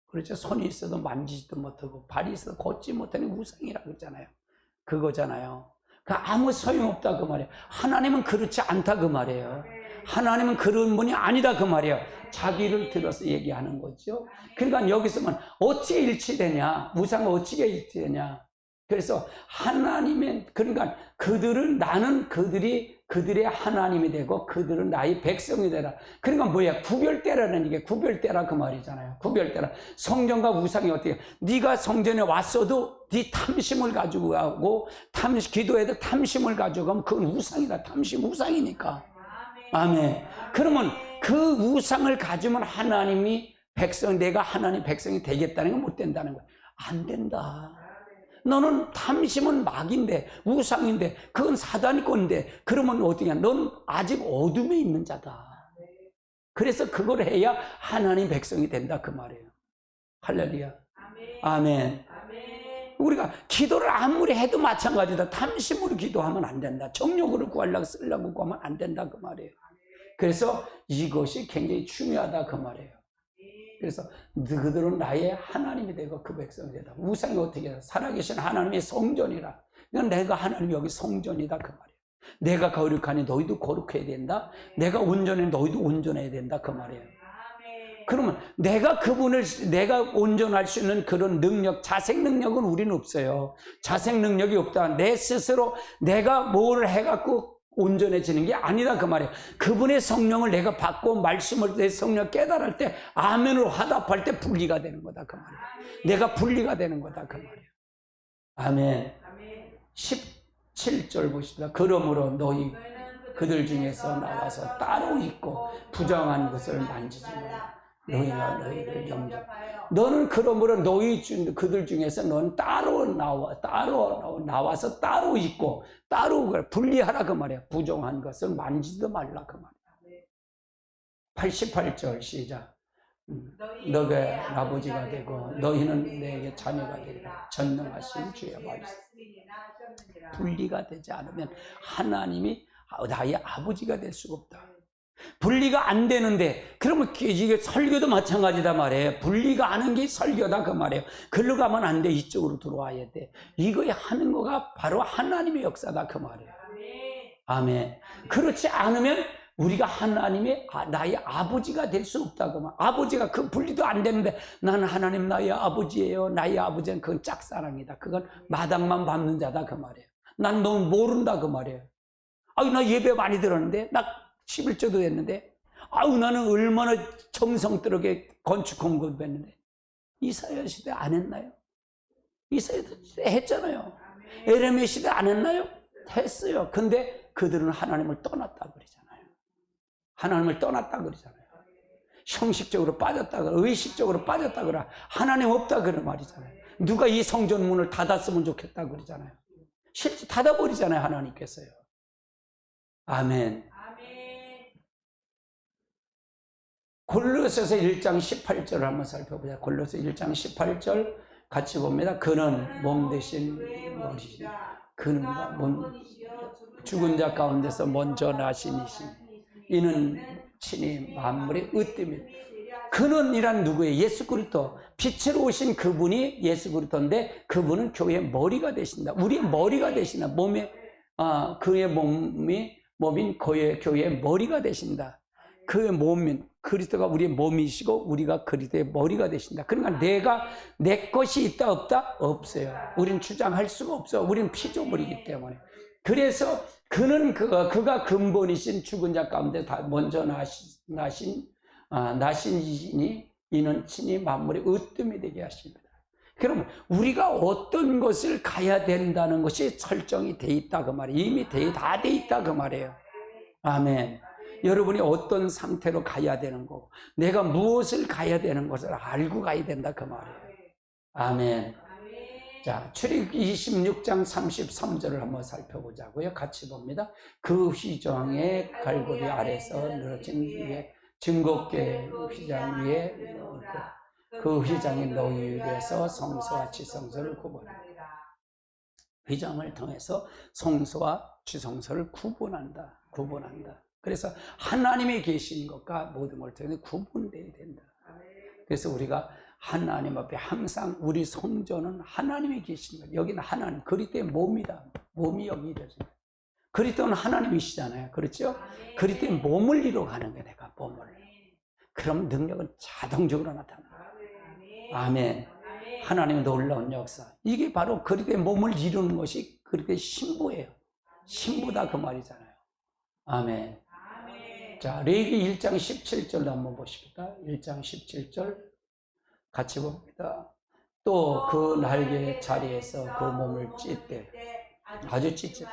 [SPEAKER 1] 그렇죠. 손이 있어도 만지지도 못하고 발이 있어도 걷지 못하는 우상이라고 그러잖아요. 그거잖아요. 그 아무 소용없다 그 말이에요. 하나님은 그렇지 않다 그 말이에요. 하나님은 그런 분이 아니다 그 말이에요. 자기를 들어서 얘기하는 거죠. 그러니까 여기서는 어떻게 일치되냐? 우상은 어떻게 일치되냐? 그래서 하나님의, 그러니까 그들은, 나는 그들의 하나님이 되고 그들은 나의 백성이 되라. 그러니까 뭐야? 구별되라는, 이게 구별되라 그 말이잖아요. 구별되라. 성전과 우상이 어떻게, 네가 성전에 왔어도 네 탐심을 가지고 가고 기도해도 탐심을 가지고 가면 그건 우상이다. 탐심 우상이니까. 아멘. 그러면 그 우상을 가지면 하나님이 내가 하나님 백성이 되겠다는 건 못 된다는 거예요. 안 된다. 너는 탐심은 막인데, 우상인데, 그건 사단이 건데, 그러면 어떻게 하냐? 넌 아직 어둠에 있는 자다. 그래서 그걸 해야 하나님 백성이 된다 그 말이에요. 할렐루야. 아멘. 우리가 기도를 아무리 해도 마찬가지다. 탐심으로 기도하면 안 된다. 정욕으로 구하려고 쓰려고 구하면 안 된다 그 말이에요. 그래서 이것이 굉장히 중요하다 그 말이에요. 그래서 그들은 나의 하나님이 되고 그 백성이 되다. 우상이 어떻게 해요? 살아계신 하나님의 성전이라. 그러니까 내가 하나님 여기 성전이다 그 말이에요. 내가 거룩하니 너희도 거룩해야 된다. 내가 온전해 너희도 온전해야 된다 그 말이에요. 그러면 내가 온전할 수 있는 그런 능력, 자생 능력은 우리는 없어요. 자생 능력이 없다. 내 스스로 내가 뭘 해갖고 온전해지는 게 아니다 그 말이에요. 그분의 성령을 내가 받고 말씀을 내 성령 깨달을 때 아멘으로 화답할 때 분리가 되는 거다 그 말이에요. 내가 분리가 되는 거다 그 말이에요. 아멘. 17절 보십시다. 그러므로 너희 그들 중에서 나와서 따로 있고 부정한 것을 만지지 마라. 너희가 너희를 영접. 너는 그러므로 그들 중에서 넌 따로 나와서 따로 있고 따로 분리하라 그 말이야. 부정한 것을 만지지도 말라 그 말이야. 88절 시작. 너가 아버지가 되고 너희는 내게 자녀가 되리라. 전능하신 주의 말씀. 분리가 되지 않으면 하나님이 나의 아버지가 될 수가 없다. 분리가 안 되는데, 그러면 이게 설교도 마찬가지다 말이에요. 분리가 안 한 게 설교다 그 말이에요. 글로 가면 안 돼. 이쪽으로 들어와야 돼. 이거 하는 거가 바로 하나님의 역사다 그 말이에요. 아멘. 그렇지 않으면 우리가 하나님의 나의 아버지가 될 수 없다 그 말. 아버지가 그 분리도 안 되는데 나는 하나님 나의 아버지예요. 나의 아버지는 그건 짝사랑이다. 그건 마당만 밟는 자다 그 말이에요. 난 너 모른다 그 말이에요. 아유 나 예배 많이 들었는데, 나 11조도 했는데, 아우 나는 얼마나 정성스럽게 건축 공부했는데. 이사야 시대 안 했나요? 이사야 시대 했잖아요. 에레미야 시대 안 했나요? 했어요. 근데 그들은 하나님을 떠났다 그러잖아요. 하나님을 떠났다 그러잖아요. 형식적으로 빠졌다 그러, 의식적으로 빠졌다 그러, 하나님 없다 그런 말이잖아요. 누가 이 성전 문을 닫았으면 좋겠다 그러잖아요. 실제 닫아버리잖아요 하나님께서요. 아멘. 골로새서 1장 18절을 한번 살펴보자. 골로새 1장 18절 같이 봅니다. 그는 몸 대신 머리시니 그는 죽은 자 가운데서 먼저 나시니시니 이는 친히 만물의 으뜸이니. 그는이란 누구예요? 예수 그리스도. 빛으로 오신 그분이 예수 그리스도인데 그분은 교회의 머리가 되신다. 우리의 머리가 되신다. 그의 몸인 교회의 머리가 되신다. 그의 몸인 그리스도가 우리의 몸이시고 우리가 그리스도의 머리가 되신다. 그러니까 내 것이 있다 없다? 없어요. 우린 주장할 수가 없어. 우린 피조물이기 때문에. 그래서 그가 근본이신 죽은 자 가운데 다 먼저 나신이니 이는 친히 만물의 으뜸이 되게 하십니다. 그럼 우리가 어떤 것을 가야 된다는 것이 설정이 돼 있다 그 말이에요. 이미 다 돼 있다 그 말이에요. 아멘. 여러분이 어떤 상태로 가야 되는 거고 내가 무엇을 가야 되는 것을 알고 가야 된다 그 말이에요. 아멘. 자, 출애굽기 26장 33절을 한번 살펴보자고요. 같이 봅니다. 그 휘장의 갈고리 아래서 늘어진 위에 증거궤 휘장 위에 그 휘장이 너희 위에서 성소와 지성소를 구분한다. 휘장을 통해서 성소와 지성소를 구분한다. 그래서 하나님이 계신 것과 모든 걸 통해서 구분되어야 된다. 그래서 우리가 하나님 앞에 항상 우리 성전은 하나님이 계신 거예요. 여기는 하나님, 그리스도의 몸이다. 몸이 여기 이루어집니다. 그리스도는 하나님이시잖아요. 그렇죠? 그리스도의 몸을 이루어가는 거예요. 내가 몸을. 그럼 능력은 자동적으로 나타나요. 아멘. 하나님의 놀라운 역사. 이게 바로 그리스도의 몸을 이루는 것이 그리스도의 신부예요. 신부다 그 말이잖아요. 아멘. 자, 레위기 1장 17절도 한번 보십니다. 1장 17절 같이 봅니다. 또 그 날개 자리에서 그 몸을 찢되 아주 찢지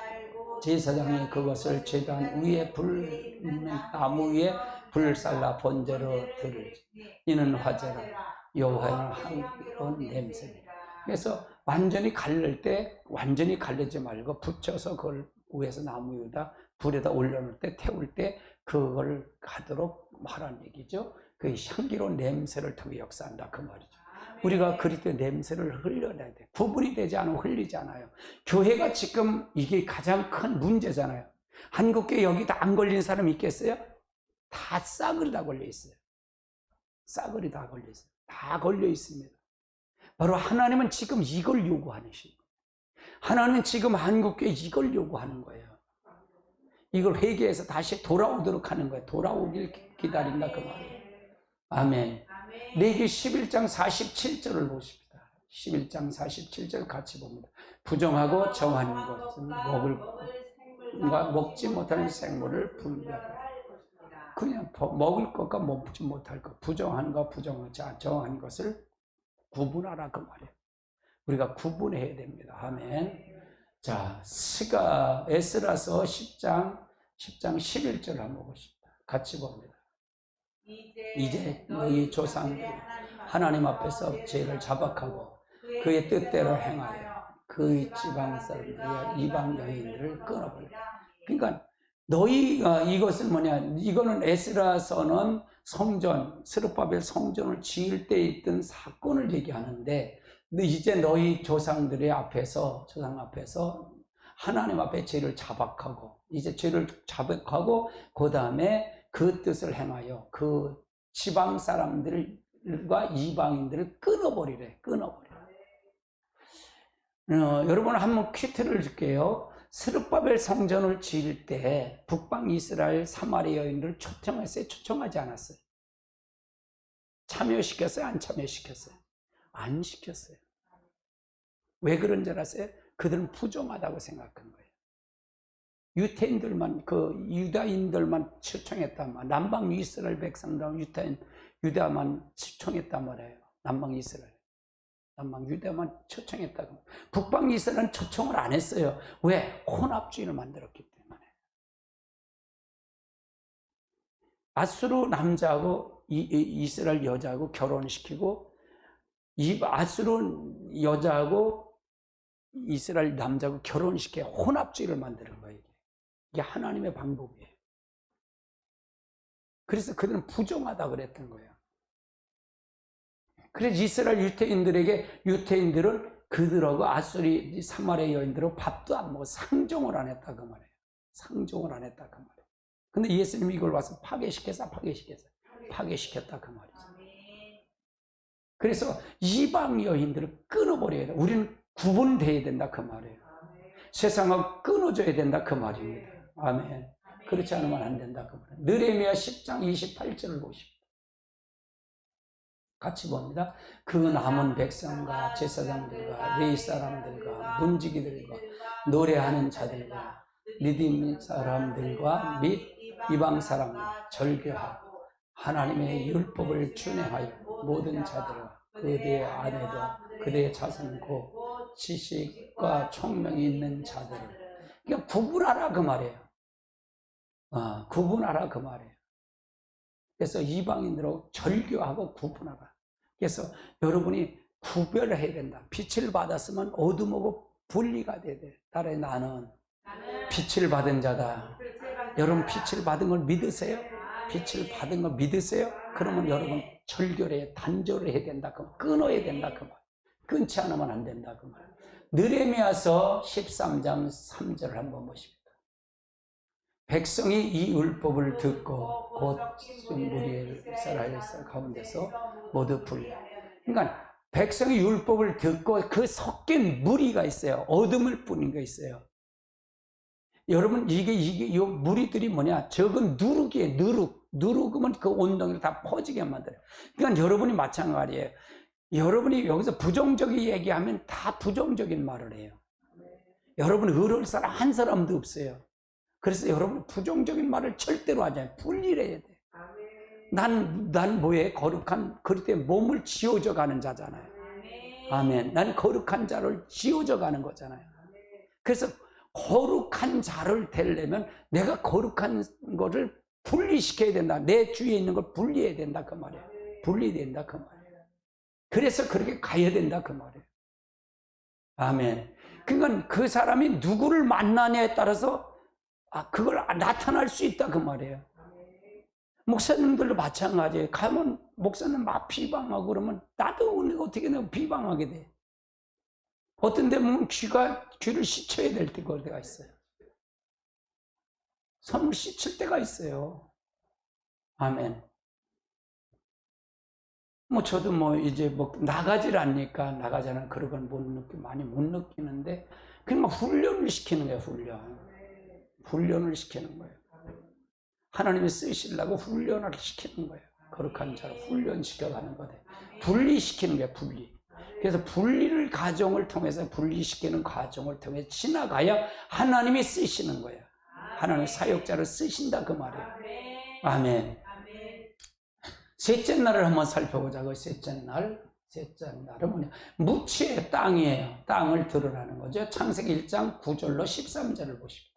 [SPEAKER 1] 제사장이 그것을 제단 위에 나무 위에 불살라 번제로 들을지 이는 화제라 여호와는 향기로운 냄새니라. 그래서 완전히 갈릴 때 완전히 갈리지 말고 붙여서 그걸 위에서 나무 위에다 불에다 올려놓을 때 태울 때 그걸 하도록 하라는 얘기죠. 그 향기로운 냄새를 통해 역사한다 그 말이죠. 우리가 그리스도의 냄새를 흘려내야 돼. 구분이 되지 않으면 흘리지 않아요. 교회가 지금 이게 가장 큰 문제잖아요. 한국교회 여기 다 안 걸린 사람 있겠어요? 다 싸그리 다 걸려 있어요. 싸그리 다 걸려 있어요. 다 걸려 있습니다. 바로 하나님은 지금 이걸 요구하는 신. 하나님은 지금 한국교회 이걸 요구하는 거예요. 이걸 회개해서 다시 돌아오도록 하는 거예요. 돌아오길 기다린다 그 말이에요. 아멘. 레위기 11장 47절을 보십니다. 11장 47절 같이 봅니다. 부정하고 정한 것은 먹지 못하는 생물을 분별하라. 그냥 먹을 것과 먹지 못할 것, 부정한 것, 부정하지 정한 것을 구분하라 그 말이에요. 우리가 구분해야 됩니다. 아멘. 자, 에스라서 10장 11절 한번 보십니다. 같이 봅니다. 이제 너희 조상들 하나님 앞에서 죄를 자박하고 그의 뜻대로 행하여 그의 지방 사람들이야 이방 여인들을 끊어버리라. 그러니까 너희가 이것은 뭐냐? 이거는 에스라서는 성전, 스룹바벨 성전을 지을 때 있던 사건을 얘기하는데, 근데 이제 너희 조상 앞에서 하나님 앞에 죄를 자박하고, 이제 죄를 자박하고, 그 다음에 그 뜻을 행하여 그 지방 사람들과 이방인들을 끊어버리래. 여러분 한번 퀴즈를 줄게요. 스룹바벨 성전을 지을 때 북방 이스라엘 사마리아 여인들을 초청했어요? 초청하지 않았어요? 참여시켰어요? 안 참여시켰어요? 안 시켰어요. 왜 그런 줄 아세요? 그들은 부정하다고 생각한 거예요. 유다인들만 초청했단 말이에요. 남방 이스라엘 백성들 유다만 초청했단 말이에요. 남방 유다만 초청했다고. 북방 이스라엘은 초청을 안 했어요. 왜? 혼합주의를 만들었기 때문에. 아수르 남자하고 이스라엘 여자하고 결혼시키고, 아수르 여자하고 이스라엘 남자하고 결혼시켜 혼합주의를 만드는 거예요. 이게 하나님의 방법이에요. 그래서 그들은 부정하다 그랬던 거예요. 그래서 이스라엘 유태인들은 그들하고 아수리 사마리아 여인들하고 밥도 안 먹어 상종을 안 했다 그 말이에요. 상종을 안 했다 그 말이에요. 근데 예수님이 이걸 와서 파괴시켰다 그 말이죠. 그래서 이방 여인들을 끊어버려야 돼. 우리는 구분돼야 된다 그 말이에요. 세상하고 끊어줘야 된다 그 말입니다. 아멘. 그렇지 않으면 안 된다 그 말이에요. 느헤미야 10장 28절을 보십시오. 같이 봅니다. 그 남은 백성과 제사장들과 레위 사람들과 문지기들과 노래하는 자들과 리딤 사람들과 및 이방 사람과 절개하고 하나님의 율법을 준행하여 모든 자들과 그대의 아내도 그대의 자손 곧 지식과 총명이 있는 자들을 그러니까 구분하라 그 말이에요. 구분하라 그 말이에요. 그래서 이방인으로 절교하고 구분하라. 그래서 여러분이 구별을 해야 된다. 빛을 받았으면 어둠하고 분리가 돼야 돼. 따라해 나는 빛을 받은 자다. 여러분 빛을 받은 걸 믿으세요? 빛을 받은 걸 믿으세요? 그러면 여러분 절교를 단절을 해야 된다. 끊어야 된다. 그 말. 끊지 않으면 안 된다. 그 말. 느헤미야서 13장 3절을 한번 보십시오. 백성이 이 율법을 듣고 곧 무리의 이스라엘 가운데서 모두 분리. 그러니까 백성이 율법을 듣고 그 섞인 무리가 있어요. 어둠을 뿌린 게 있어요. 여러분 이게 이 무리들이 뭐냐? 적은 누룩이에요. 누룩이면 그 온덩이를 다 퍼지게 만들어요. 그러니까 여러분이 마찬가지예요. 여러분이 여기서 부정적인 얘기하면 다 부정적인 말을 해요. 여러분 의로울 사람 한 사람도 없어요. 그래서 여러분 부정적인 말을 절대로 하지 않아요. 분리를 해야 돼. 난 뭐에 거룩한 그릇에 몸을 지어져 가는 자잖아요. 아멘. 난 거룩한 자를 지어져 가는 거잖아요. 그래서 거룩한 자를 되려면 내가 거룩한 거를 분리시켜야 된다. 내 주위에 있는 걸 분리해야 된다 그 말이에요. 분리된다 그 말이에요. 그래서 그렇게 가야 된다 그 말이에요. 아멘. 그러니까 그 사람이 누구를 만나냐에 따라서 그걸 나타날 수 있다 그 말이에요. 목사님들도 마찬가지예요. 가면 목사님 막 비방하고 그러면 나도 어떻게 내가 비방하게 돼. 어떤 데 보면 귀를 씻어야 될 때가 있어요. 손을 씻을 때가 있어요. 아멘. 저도 이제 나가질 않으니까 나가자는 그런 건 많이 못 느끼는데 그냥 훈련을 시키는 거예요. 훈련을 시키는 거예요. 하나님이 쓰시려고 훈련을 시키는 거예요. 거룩한 자로 훈련시켜가는 거예요. 분리시키는 거예요. 그래서 분리를 과정을 통해서 분리시키는 과정을 통해 지나가야 하나님이 쓰시는 거예요. 하나님의 사역자를 쓰신다 그 말이에요. 아멘. 셋째 날을 한번 살펴보자고요. 셋째 날은 뭐냐? 무치의 땅이에요. 땅을 드러나는 거죠. 창세기 1장 9절로 13절을 보십시오.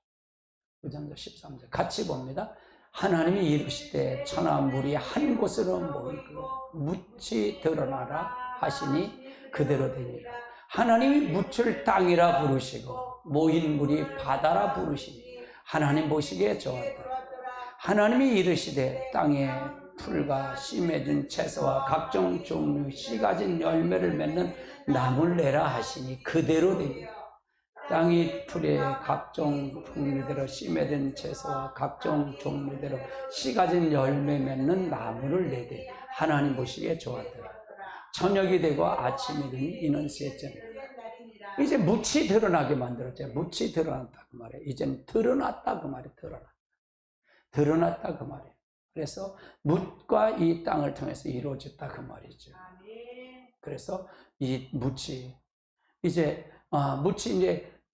[SPEAKER 1] 9장 13절 같이 봅니다. 하나님이 이르시되 천하 물이 한 곳으로 모이고 묻이 드러나라 하시니 그대로 되니라. 하나님이 묻을 땅이라 부르시고 모인 물이 바다라 부르시니 하나님 보시기에 좋았다. 하나님이 이르시되 땅에 풀과 씨 맺은 채소와 각종 종류 씨 가진 열매를 맺는 나무를 내라 하시니 그대로 되니라. 땅이 풀에 각종 종류대로 씨 맺은 채소와 각종 종류대로 씨 가진 열매 맺는 나무를 내되 하나님 보시기에 좋았더라. 저녁이 되고 아침이 되니 이는 셋째 날. 이제 묻이 드러나게 만들었죠. 묻이 드러났다 그 말이에요. 이제는 드러났다 그 말이에요. 드러났다 그 말이에요. 그래서 묻과 이 땅을 통해서 이루어졌다 그 말이죠. 그래서 이 묻이 이제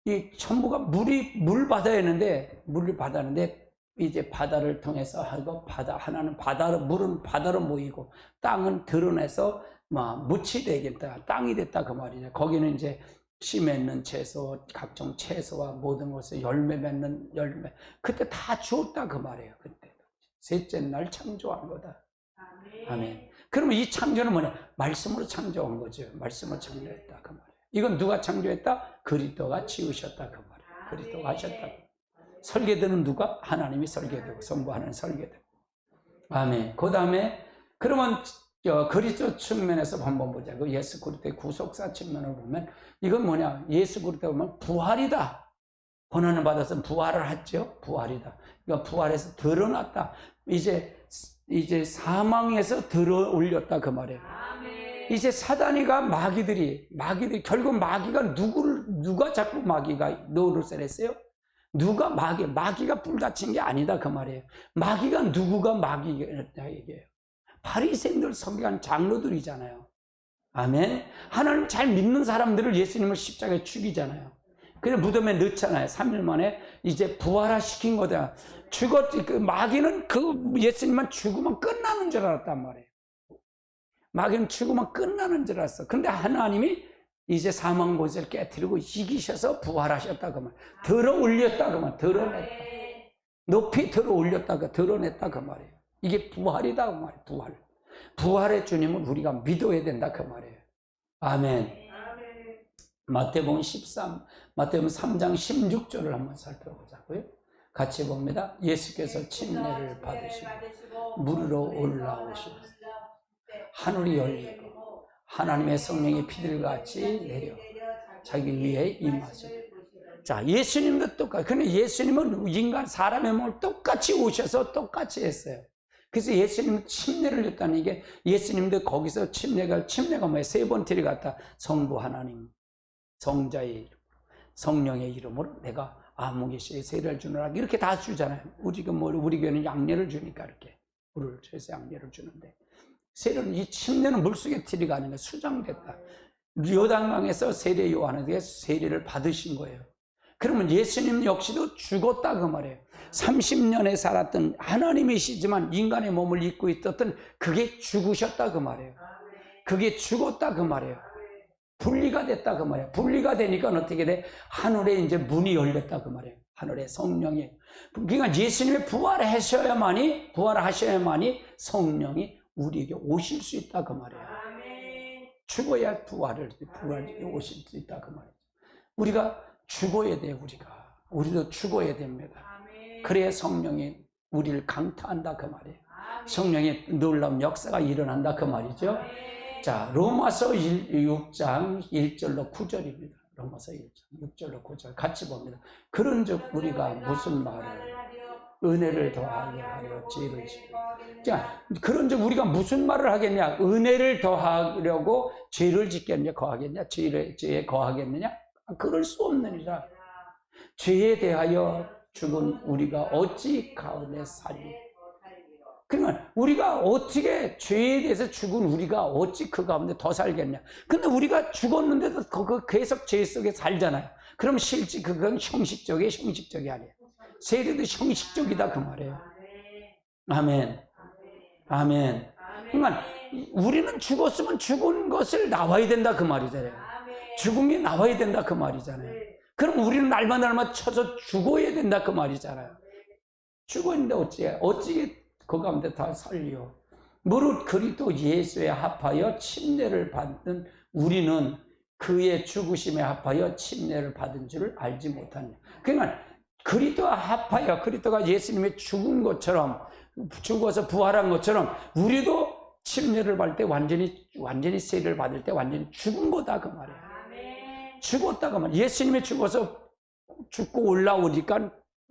[SPEAKER 1] 이 전부가 물 바다였는데 물을 받았는데 이제 바다를 통해서 하고 하나는 물은 바다로 모이고 땅은 드러내서 묻이 되겠다, 땅이 됐다 그 말이죠. 거기는 이제 씨 맺는 채소, 각종 채소와 모든 것을 열매 맺는 열매 그때 다 주었다 그 말이에요. 그때 셋째 날 창조한 거다. 아멘. 그러면 이 창조는 뭐냐? 말씀으로 창조한 거죠. 말씀으로 창조했다 그 말이에요. 이건 누가 창조했다? 그리스도가 지으셨다 그 말이에요. 그리스도가 하셨다. 설계되는 누가? 하나님이 설계되고 성부하나님 설계되고. 아멘. 그 다음에 그러면 그리스도 측면에서 한번 보자. 그 예수 그리스도의 구속사 측면을 보면 이건 뭐냐? 예수 그리스도 보면 부활이다. 고난을 받아서 부활을 했죠. 부활이다. 그러니까 부활해서 드러났다. 이제 사망에서 들어 올렸다 그 말이에요. 이제 사단이가 마귀들이 결국 마귀가 누가 자꾸 마귀가 노릇을 했어요? 누가 마귀가 불다친 게 아니다 그 말이에요. 마귀가 누구가 마귀였다 얘기해요. 바리새인들 섬기한 장로들이잖아요. 아멘. 하나님 잘 믿는 사람들을 예수님을 십자가에 죽이잖아요. 그냥 무덤에 넣잖아요. 3일 만에 이제 부활시킨 거다. 마귀는 그 예수님만 죽으면 끝나는 줄 알았단 말이에요. 마귀는 죽으면 끝나는 줄 알았어. 근데 하나님이 이제 사망 권세를 깨뜨리고 이기셔서 부활하셨다 그 말. 들어 올렸다 그 말. 드러냈다. 높이 들어 올렸다가 드러냈다 그 말이에요. 이게 부활이다 그 말이에요. 부활. 부활의 주님을 우리가 믿어야 된다 그 말이에요. 아멘. 마태복음 3장 16절을 한번 살펴보자고요. 같이 봅니다. 예수께서 침례를 받으시고 물으로 올라오시고 하늘이 열리고 하나님의 성령이 비둘기같이 내려 자기 위에 임하시고. 자, 예수님도 똑같아요. 근데 예수님은 인간 사람의 몸을 똑같이 오셔서 똑같이 했어요. 그래서 예수님은 침례를 줬다는 게, 예수님도 거기서 침례가 뭐예요? 세 번 들어갔다. 성부 하나님, 성자의 이름, 성령의 이름으로 내가 아무개시에 세례를 주노라. 이렇게 다 주잖아요. 우리 교회는 양례를 주니까 이렇게 물을 줘서 양례를 주는데, 세례는, 이 침례는 물속에 들어가는 거예요. 수장됐다. 요단강에서 세례 요한에게 세례를 받으신 거예요. 그러면 예수님 역시도 죽었다 그 말이에요. 30년에 살았던 하나님이시지만 인간의 몸을 입고 있었던 그게 죽으셨다 그 말이에요. 그게 죽었다 그 말이에요. 분리가 됐다 그 말이에요. 분리가 되니까 어떻게 돼? 하늘에 이제 문이 열렸다 그 말이에요. 하늘에 성령이. 그러니까 예수님이 부활하셔야만이 성령이 우리에게 오실 수 있다 그 말이에요. 죽어야 부활이 오실 수 있다 그 말이에요. 우리가 죽어야 돼요. 우리도 죽어야 됩니다. 그래야 성령이 우리를 강타한다 그 말이에요. 성령의 놀라운 역사가 일어난다 그 말이죠. 자, 로마서 6장 1절로 9절입니다. 로마서 1장 6절로 9절 같이 봅니다. 그런즉 우리가 무슨 말을 은혜를 더하게 하려 죄를 지고. 자, 그런즉 우리가 무슨 말을 하겠냐? 은혜를 더하려고 죄를 짓겠냐? 거하겠냐? 죄에 거하겠느냐? 그럴 수 없느니라. 죄에 대하여 죽은 우리가 어찌 가운데 살리? 그러면 우리가 어떻게, 죄에 대해서 죽은 우리가 어찌 그 가운데 더 살겠냐? 근데 우리가 죽었는데도 계속 죄 속에 살잖아요. 그럼 실제 그건 형식적이 아니에요. 세례도 형식적이다 그 말이에요. 아멘. 아멘. 그러니까 우리는 죽었으면 죽은 것을 나와야 된다 그 말이잖아요. 죽은 게 나와야 된다 그 말이잖아요. 그럼 우리는 날마다 쳐서 죽어야 된다 그 말이잖아요. 죽었는데 어찌 그 가운데 다 살려. 무릇 그리스도 예수에 합하여 침례를 받는 우리는 그의 죽으심에 합하여 침례를 받은 줄을 알지 못하냐. 그러니까 그리스도와 합하여, 그리스도가 예수님의 죽은 것처럼, 죽어서 부활한 것처럼 우리도 침례를 받을 때 완전히 세례를 받을 때 완전히 죽은 거다 그 말이에요. 죽었다 그 말이에요. 예수님이 죽어서 죽고 올라오니까,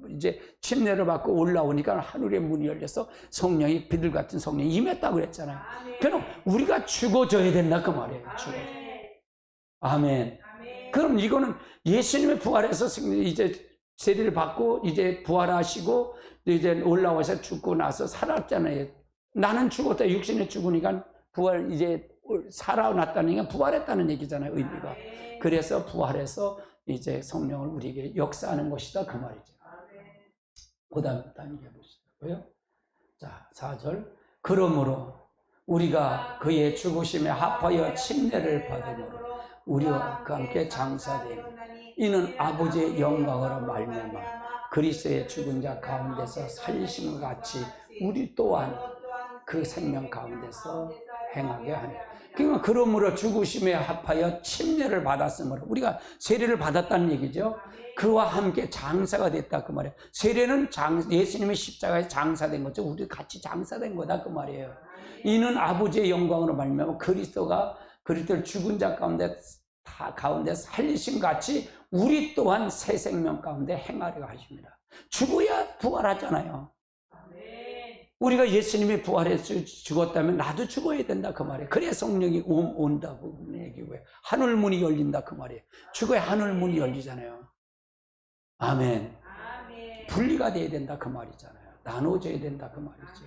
[SPEAKER 1] 이제 침례를 받고 올라오니까 하늘의 문이 열려서 성령이 비둘 같은 성령이 임했다고 그랬잖아요. 그럼 우리가 죽어져야 된다 그 말이에요. 아멘. 그럼 이거는 예수님의 부활해서 이제 세례를 받고 이제 부활하시고 이제 올라와서 죽고 나서 살았잖아요. 나는 죽었다. 육신에 죽으니까 이제 살아났다는 게 부활했다는 얘기잖아요. 의미가. 그래서 부활해서 이제 성령을 우리에게 역사하는 것이다 그 말이죠. 그 다음에 해보시고요. 자, 4절. 그러므로 우리가 그의 죽으심에 합하여 침례를 받음으로 우리와 그 함께 장사되니 이는 아버지의 영광으로 말미암아 그리스도의 죽은 자 가운데서 살리심과 같이 우리 또한 그 생명 가운데서 행하게 하니. 그러니까 그러므로 죽으심에 합하여 침례를 받았으므로 우리가 세례를 받았다는 얘기죠. 그와 함께 장사가 됐다 그 말이에요. 세례는 예수님의 십자가에 장사된 거죠. 우리 같이 장사된 거다 그 말이에요. 이는 아버지의 영광으로 말미암아 그리스도를 죽은 자 가운데 살리심 같이 우리 또한 새 생명 가운데 행하려 하십니다. 죽어야 부활하잖아요. 우리가 예수님이 부활해서 죽었다면 나도 죽어야 된다 그 말이에요. 그래야 성령이 온다고 얘기고요. 하늘 문이 열린다 그 말이에요. 죽어야 하늘 문이 열리잖아요. 아멘. 분리가 돼야 된다 그 말이잖아요. 나눠져야 된다 그 말이죠.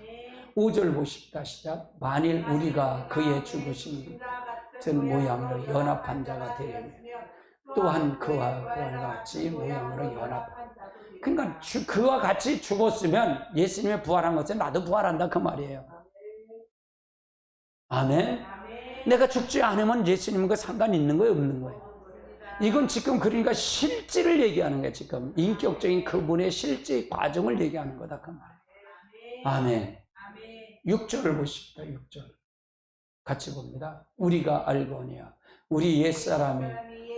[SPEAKER 1] 5절 보십시다. 시작. 만일 우리가 그의 죽으신 모양으로 연합한 자가 되려면 또한 그와 같이 모양으로 연합한. 그러니까 그와 같이 죽었으면 예수님이 부활한 것은 나도 부활한다 그 말이에요. 아멘. 내가 죽지 않으면 예수님과 상관 있는 거예요, 없는 거예요? 이건 지금 그러니까 실질을 얘기하는 거예요. 지금 인격적인 그분의 실제 과정을 얘기하는 거다 그 말이에요. 아멘. 6절을 보십시다. 6절 같이 봅니다. 우리가 알거니와 우리 옛사람이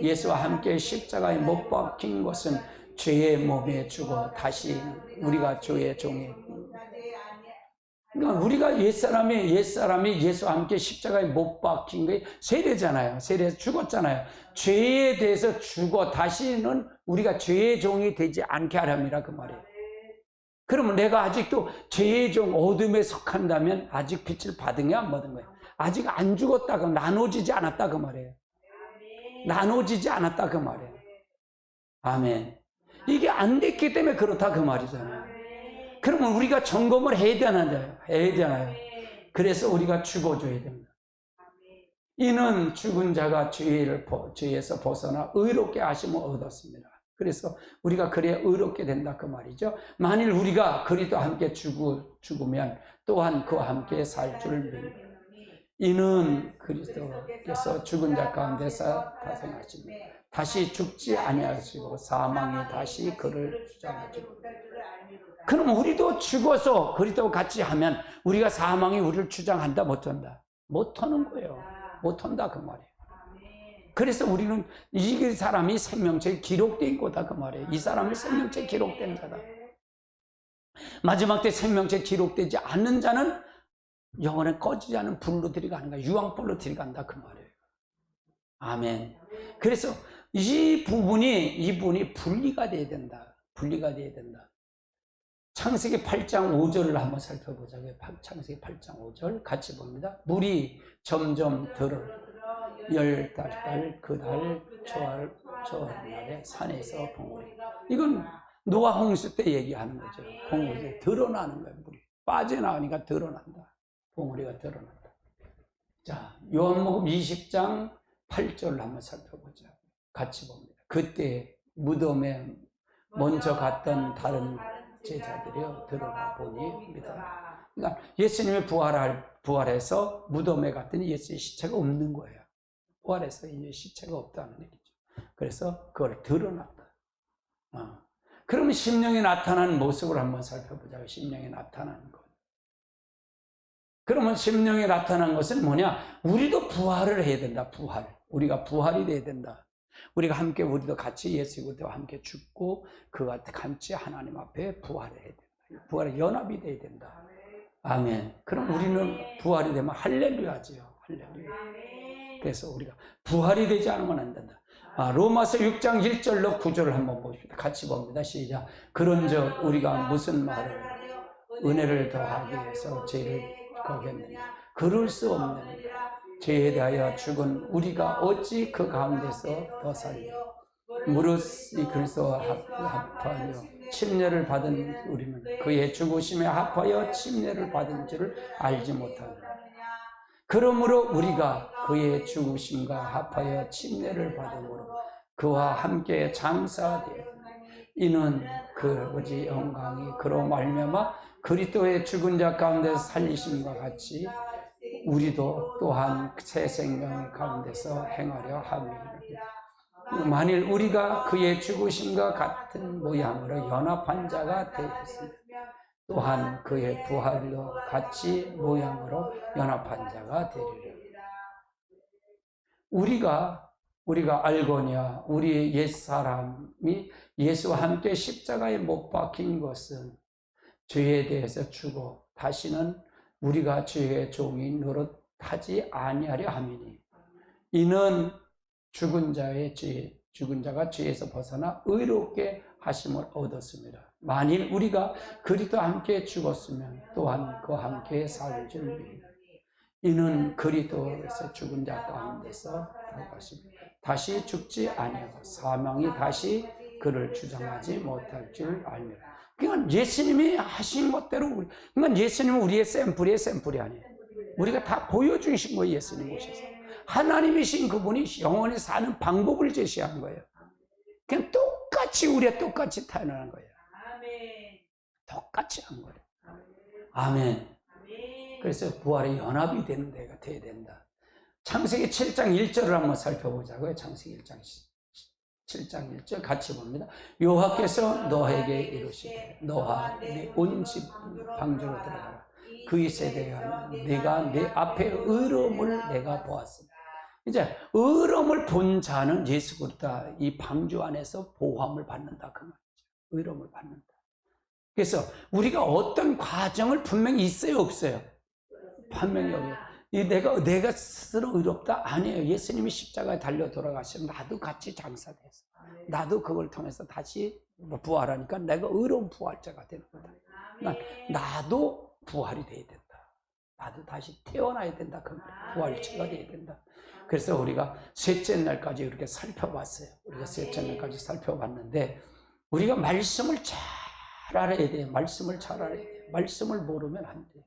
[SPEAKER 1] 예수와 함께 십자가에 못 박힌 것은 죄의 몸에 죽어 다시 우리가 주의 종이, 그러니까 우리가 옛사람이 예수와 함께 십자가에 못 박힌 게 세례잖아요. 세례에서 죽었잖아요. 죄에 대해서 죽어 다시는 우리가 죄의 종이 되지 않게 하랍니다 그 말이에요. 그러면 내가 아직도 죄의 종 어둠에 속한다면 아직 빛을 받은 게 안 받은 거예요. 아직 안 죽었다고 나눠지지 않았다 그 말이에요. 나눠지지 않았다 그 말이에요. 아멘. 이게 안 됐기 때문에 그렇다 그 말이잖아요. 그러면 우리가 점검을 해야 되잖아요. 그래서 우리가 죽어줘야 됩니다. 이는 죽은 자가 죄에서 벗어나 의롭게 하심을 얻었습니다. 그래서 우리가 그래야 의롭게 된다 그 말이죠. 만일 우리가 그리스도와 함께 죽으면 또한 그와 함께 살 줄 믿습니다. 이는 그리스도께서 죽은 자 가운데서 다생하시며 다시 죽지 아니하시고 사망이 다시 그를 주장하시고, 그럼 우리도 죽어서 그리스도와 같이 하면 우리가 사망이 우리를 주장한다 못한다? 못하는 거예요. 못한다 그 말이에요. 그래서 우리는 이 사람이 생명체에 기록된 거다 그 말이에요. 이 사람은 생명체에 기록된 자다. 마지막 때 생명체에 기록되지 않는 자는 영원에 꺼지지 않은 불로 들어가는 거야. 유황불로 들어간다 그 말이에요. 아멘. 그래서 이분이 분리가 돼야 된다. 분리가 돼야 된다. 창세기 8장 5절을 한번 살펴보자고요. 창세기 8장 5절 같이 봅니다. 물이 점점 들어 열달 그달 초하루 날에 산에서 봉우리. 이건 노아 홍수 때 얘기하는 거죠. 봉우리 드러나는 거예요. 물이 빠져나가니까 드러난다. 봉우리가 드러난다. 자, 요한복음 20장 8절을 한번 살펴보자. 같이 봅니다. 그때 무덤에 먼저 갔던 다른 제자들이요 들어가 보니 믿어라. 그러니까 예수님의 부활해서 무덤에 갔더니 예수의 시체가 없는 거예요. 부활해서 이제 시체가 없다는 얘기죠. 그래서 그걸 드러났다. 그러면 심령이 나타난 모습을 한번 살펴보자고요. 심령이 나타나는 것. 그러면 심령이 나타난 것은 뭐냐? 우리도 부활을 해야 된다. 부활. 우리가 부활이 돼야 된다. 우리가 함께 우리도 같이 예수 그리스도와 함께 죽고 그와 같이 하나님 앞에 부활을 해야 된다. 부활의 연합이 돼야 된다. 아멘. 그럼 우리는 부활이 되면 할렐루야지요. 할렐루야. 그래서 우리가 부활이 되지 않으면 안 된다. 로마서 6장 1절로 9절을 한번 봅시다. 같이 봅니다. 시작. 그런즉 우리가 무슨 말을 은혜를 더하기 위해서 죄를 거겠느냐? 그럴 수 없느니라. 죄에 대하여 죽은 우리가 어찌 그 가운데서 더 살려? 무릇 이 그리스도와 합하여 침례를 받은 우리는 그의 죽으심에 합하여 침례를 받은 줄을 알지 못하느냐? 그러므로 우리가 그의 죽으심과 합하여 침례를 받음으로 그와 함께 장사되어 이는 그 아버지 영광이 그로 말미암아 그리스도의 죽은 자 가운데서 살리심과 같이 우리도 또한 새 생명 가운데서 행하려 함이라. 만일 우리가 그의 죽으심과 같은 모양으로 연합한 자가 되었으면 또한 그의 부활로 같이 모양으로 연합한 자가 되리라. 우리가 알거니와 우리 옛사람이 예수와 함께 십자가에 못 박힌 것은 죄에 대해서 죽어 다시는 우리가 죄의 종이 노릇하지 아니하려 함이니 이는 죽은 자가 죄에서 벗어나 의롭게 하심을 얻었습니다. 만일 우리가 그리스도와 함께 죽었으면 또한 그와 함께 살 줄 믿으니 이는 그리스도에서 죽은 자 가운데서 들어가십니다. 다시 죽지 아니하고 사망이 다시 그를 주장하지 못할 줄 알미라. 그러니까 예수님이 하신 것대로 그러니까 예수님은 우리의 샘플이 아니에요. 우리가 다 보여주신 거예요. 예수님 오셔서 하나님이신 그분이 영원히 사는 방법을 제시한 거예요. 그냥 똑같이 우리가 똑같이 태어난 거예요. 똑같이 한 거예요. 아멘. 그래서 부활의 연합이 되는 데가 돼야 된다. 창세기 7장 1절을 한번 살펴보자고요. 창세기 7장 1절 같이 봅니다. 여호와께서 노아에게 이르시되 노아 내 온 집 방주로 들어가라. 그의 세대에 내가 내 앞에 의로움을 내가 보았습니다. 이제 의로움을 본 자는 예수 그리스도 이 방주 안에서 보호함을 받는다 그 말이죠. 의로움을 받는다. 그래서 우리가 어떤 과정을 분명히 있어요, 없어요? 분명히 없어요. 내가 스스로 의롭다? 아니에요. 예수님이 십자가에 달려 돌아가시면 나도 같이 장사돼서 나도 그걸 통해서 다시 부활하니까 내가 의로운 부활자가 되는 거다. 나도 부활이 돼야 된다. 나도 다시 태어나야 된다. 그 부활체가 돼야 된다. 그래서 우리가 셋째 날까지 이렇게 살펴봤어요. 우리가 셋째 날까지 살펴봤는데 우리가 말씀을 잘 알아야 돼요. 말씀을 잘 알아야 돼요. 말씀을 모르면 안 돼요.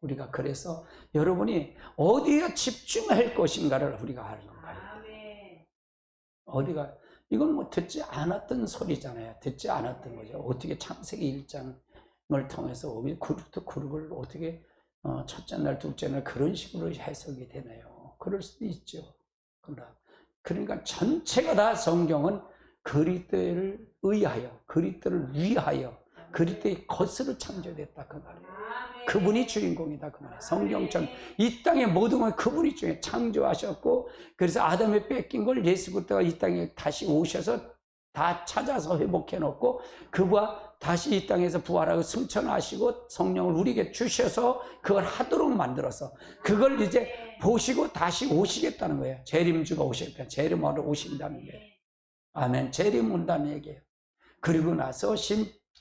[SPEAKER 1] 우리가 그래서 여러분이 어디에 집중할 것인가를 우리가 알아야 돼요. 어디가 이건 뭐 듣지 않았던 소리잖아요. 듣지 않았던 거죠. 어떻게 창세기 1장을 통해서 그룹을 어떻게 첫째 날, 둘째 날 그런 식으로 해석이 되나요? 그럴 수도 있죠. 그러니까 전체가 다 성경은 그리스도를 의하여, 그리스도를 위하여, 그리스도의 것으로 창조됐다 그 말이에요. 그분이 주인공이다 그 말이에요. 성경처럼 이 땅의 모든 건 그분이 창조하셨고, 그래서 아담이 뺏긴 걸 예수 그리스도가 이 땅에 다시 오셔서 다 찾아서 회복해 놓고 그와 다시 이 땅에서 부활하고 승천하시고 성령을 우리에게 주셔서 그걸 하도록 만들어서 그걸 이제 보시고 다시 오시겠다는 거예요. 재림주가 오시겠다. 재림하러 오신다는 거예요. 아멘. 재림 온다는 얘기예요. 그리고 나서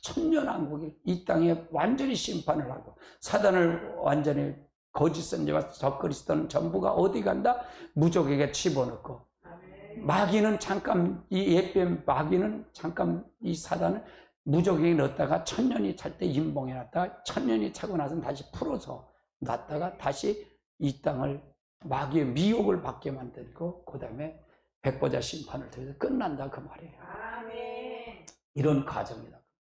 [SPEAKER 1] 천년왕국이 이 땅에 완전히 심판을 하고 사단을 완전히 거짓 선지와 적그리스도는 전부가 어디 간다? 무족에게 집어넣고 마귀는 잠깐 이 옛뱀 마귀는 잠깐 이 사단을 무족에게 넣었다가 천년이 찰 때 임봉해 놨다가 천년이 차고 나서 다시 풀어서 놨다가 다시 이 땅을 마귀의 미혹을 받게 만들고 그 다음에 백보자 심판을 통해서 끝난다 그 말이에요. 이런 과정이다.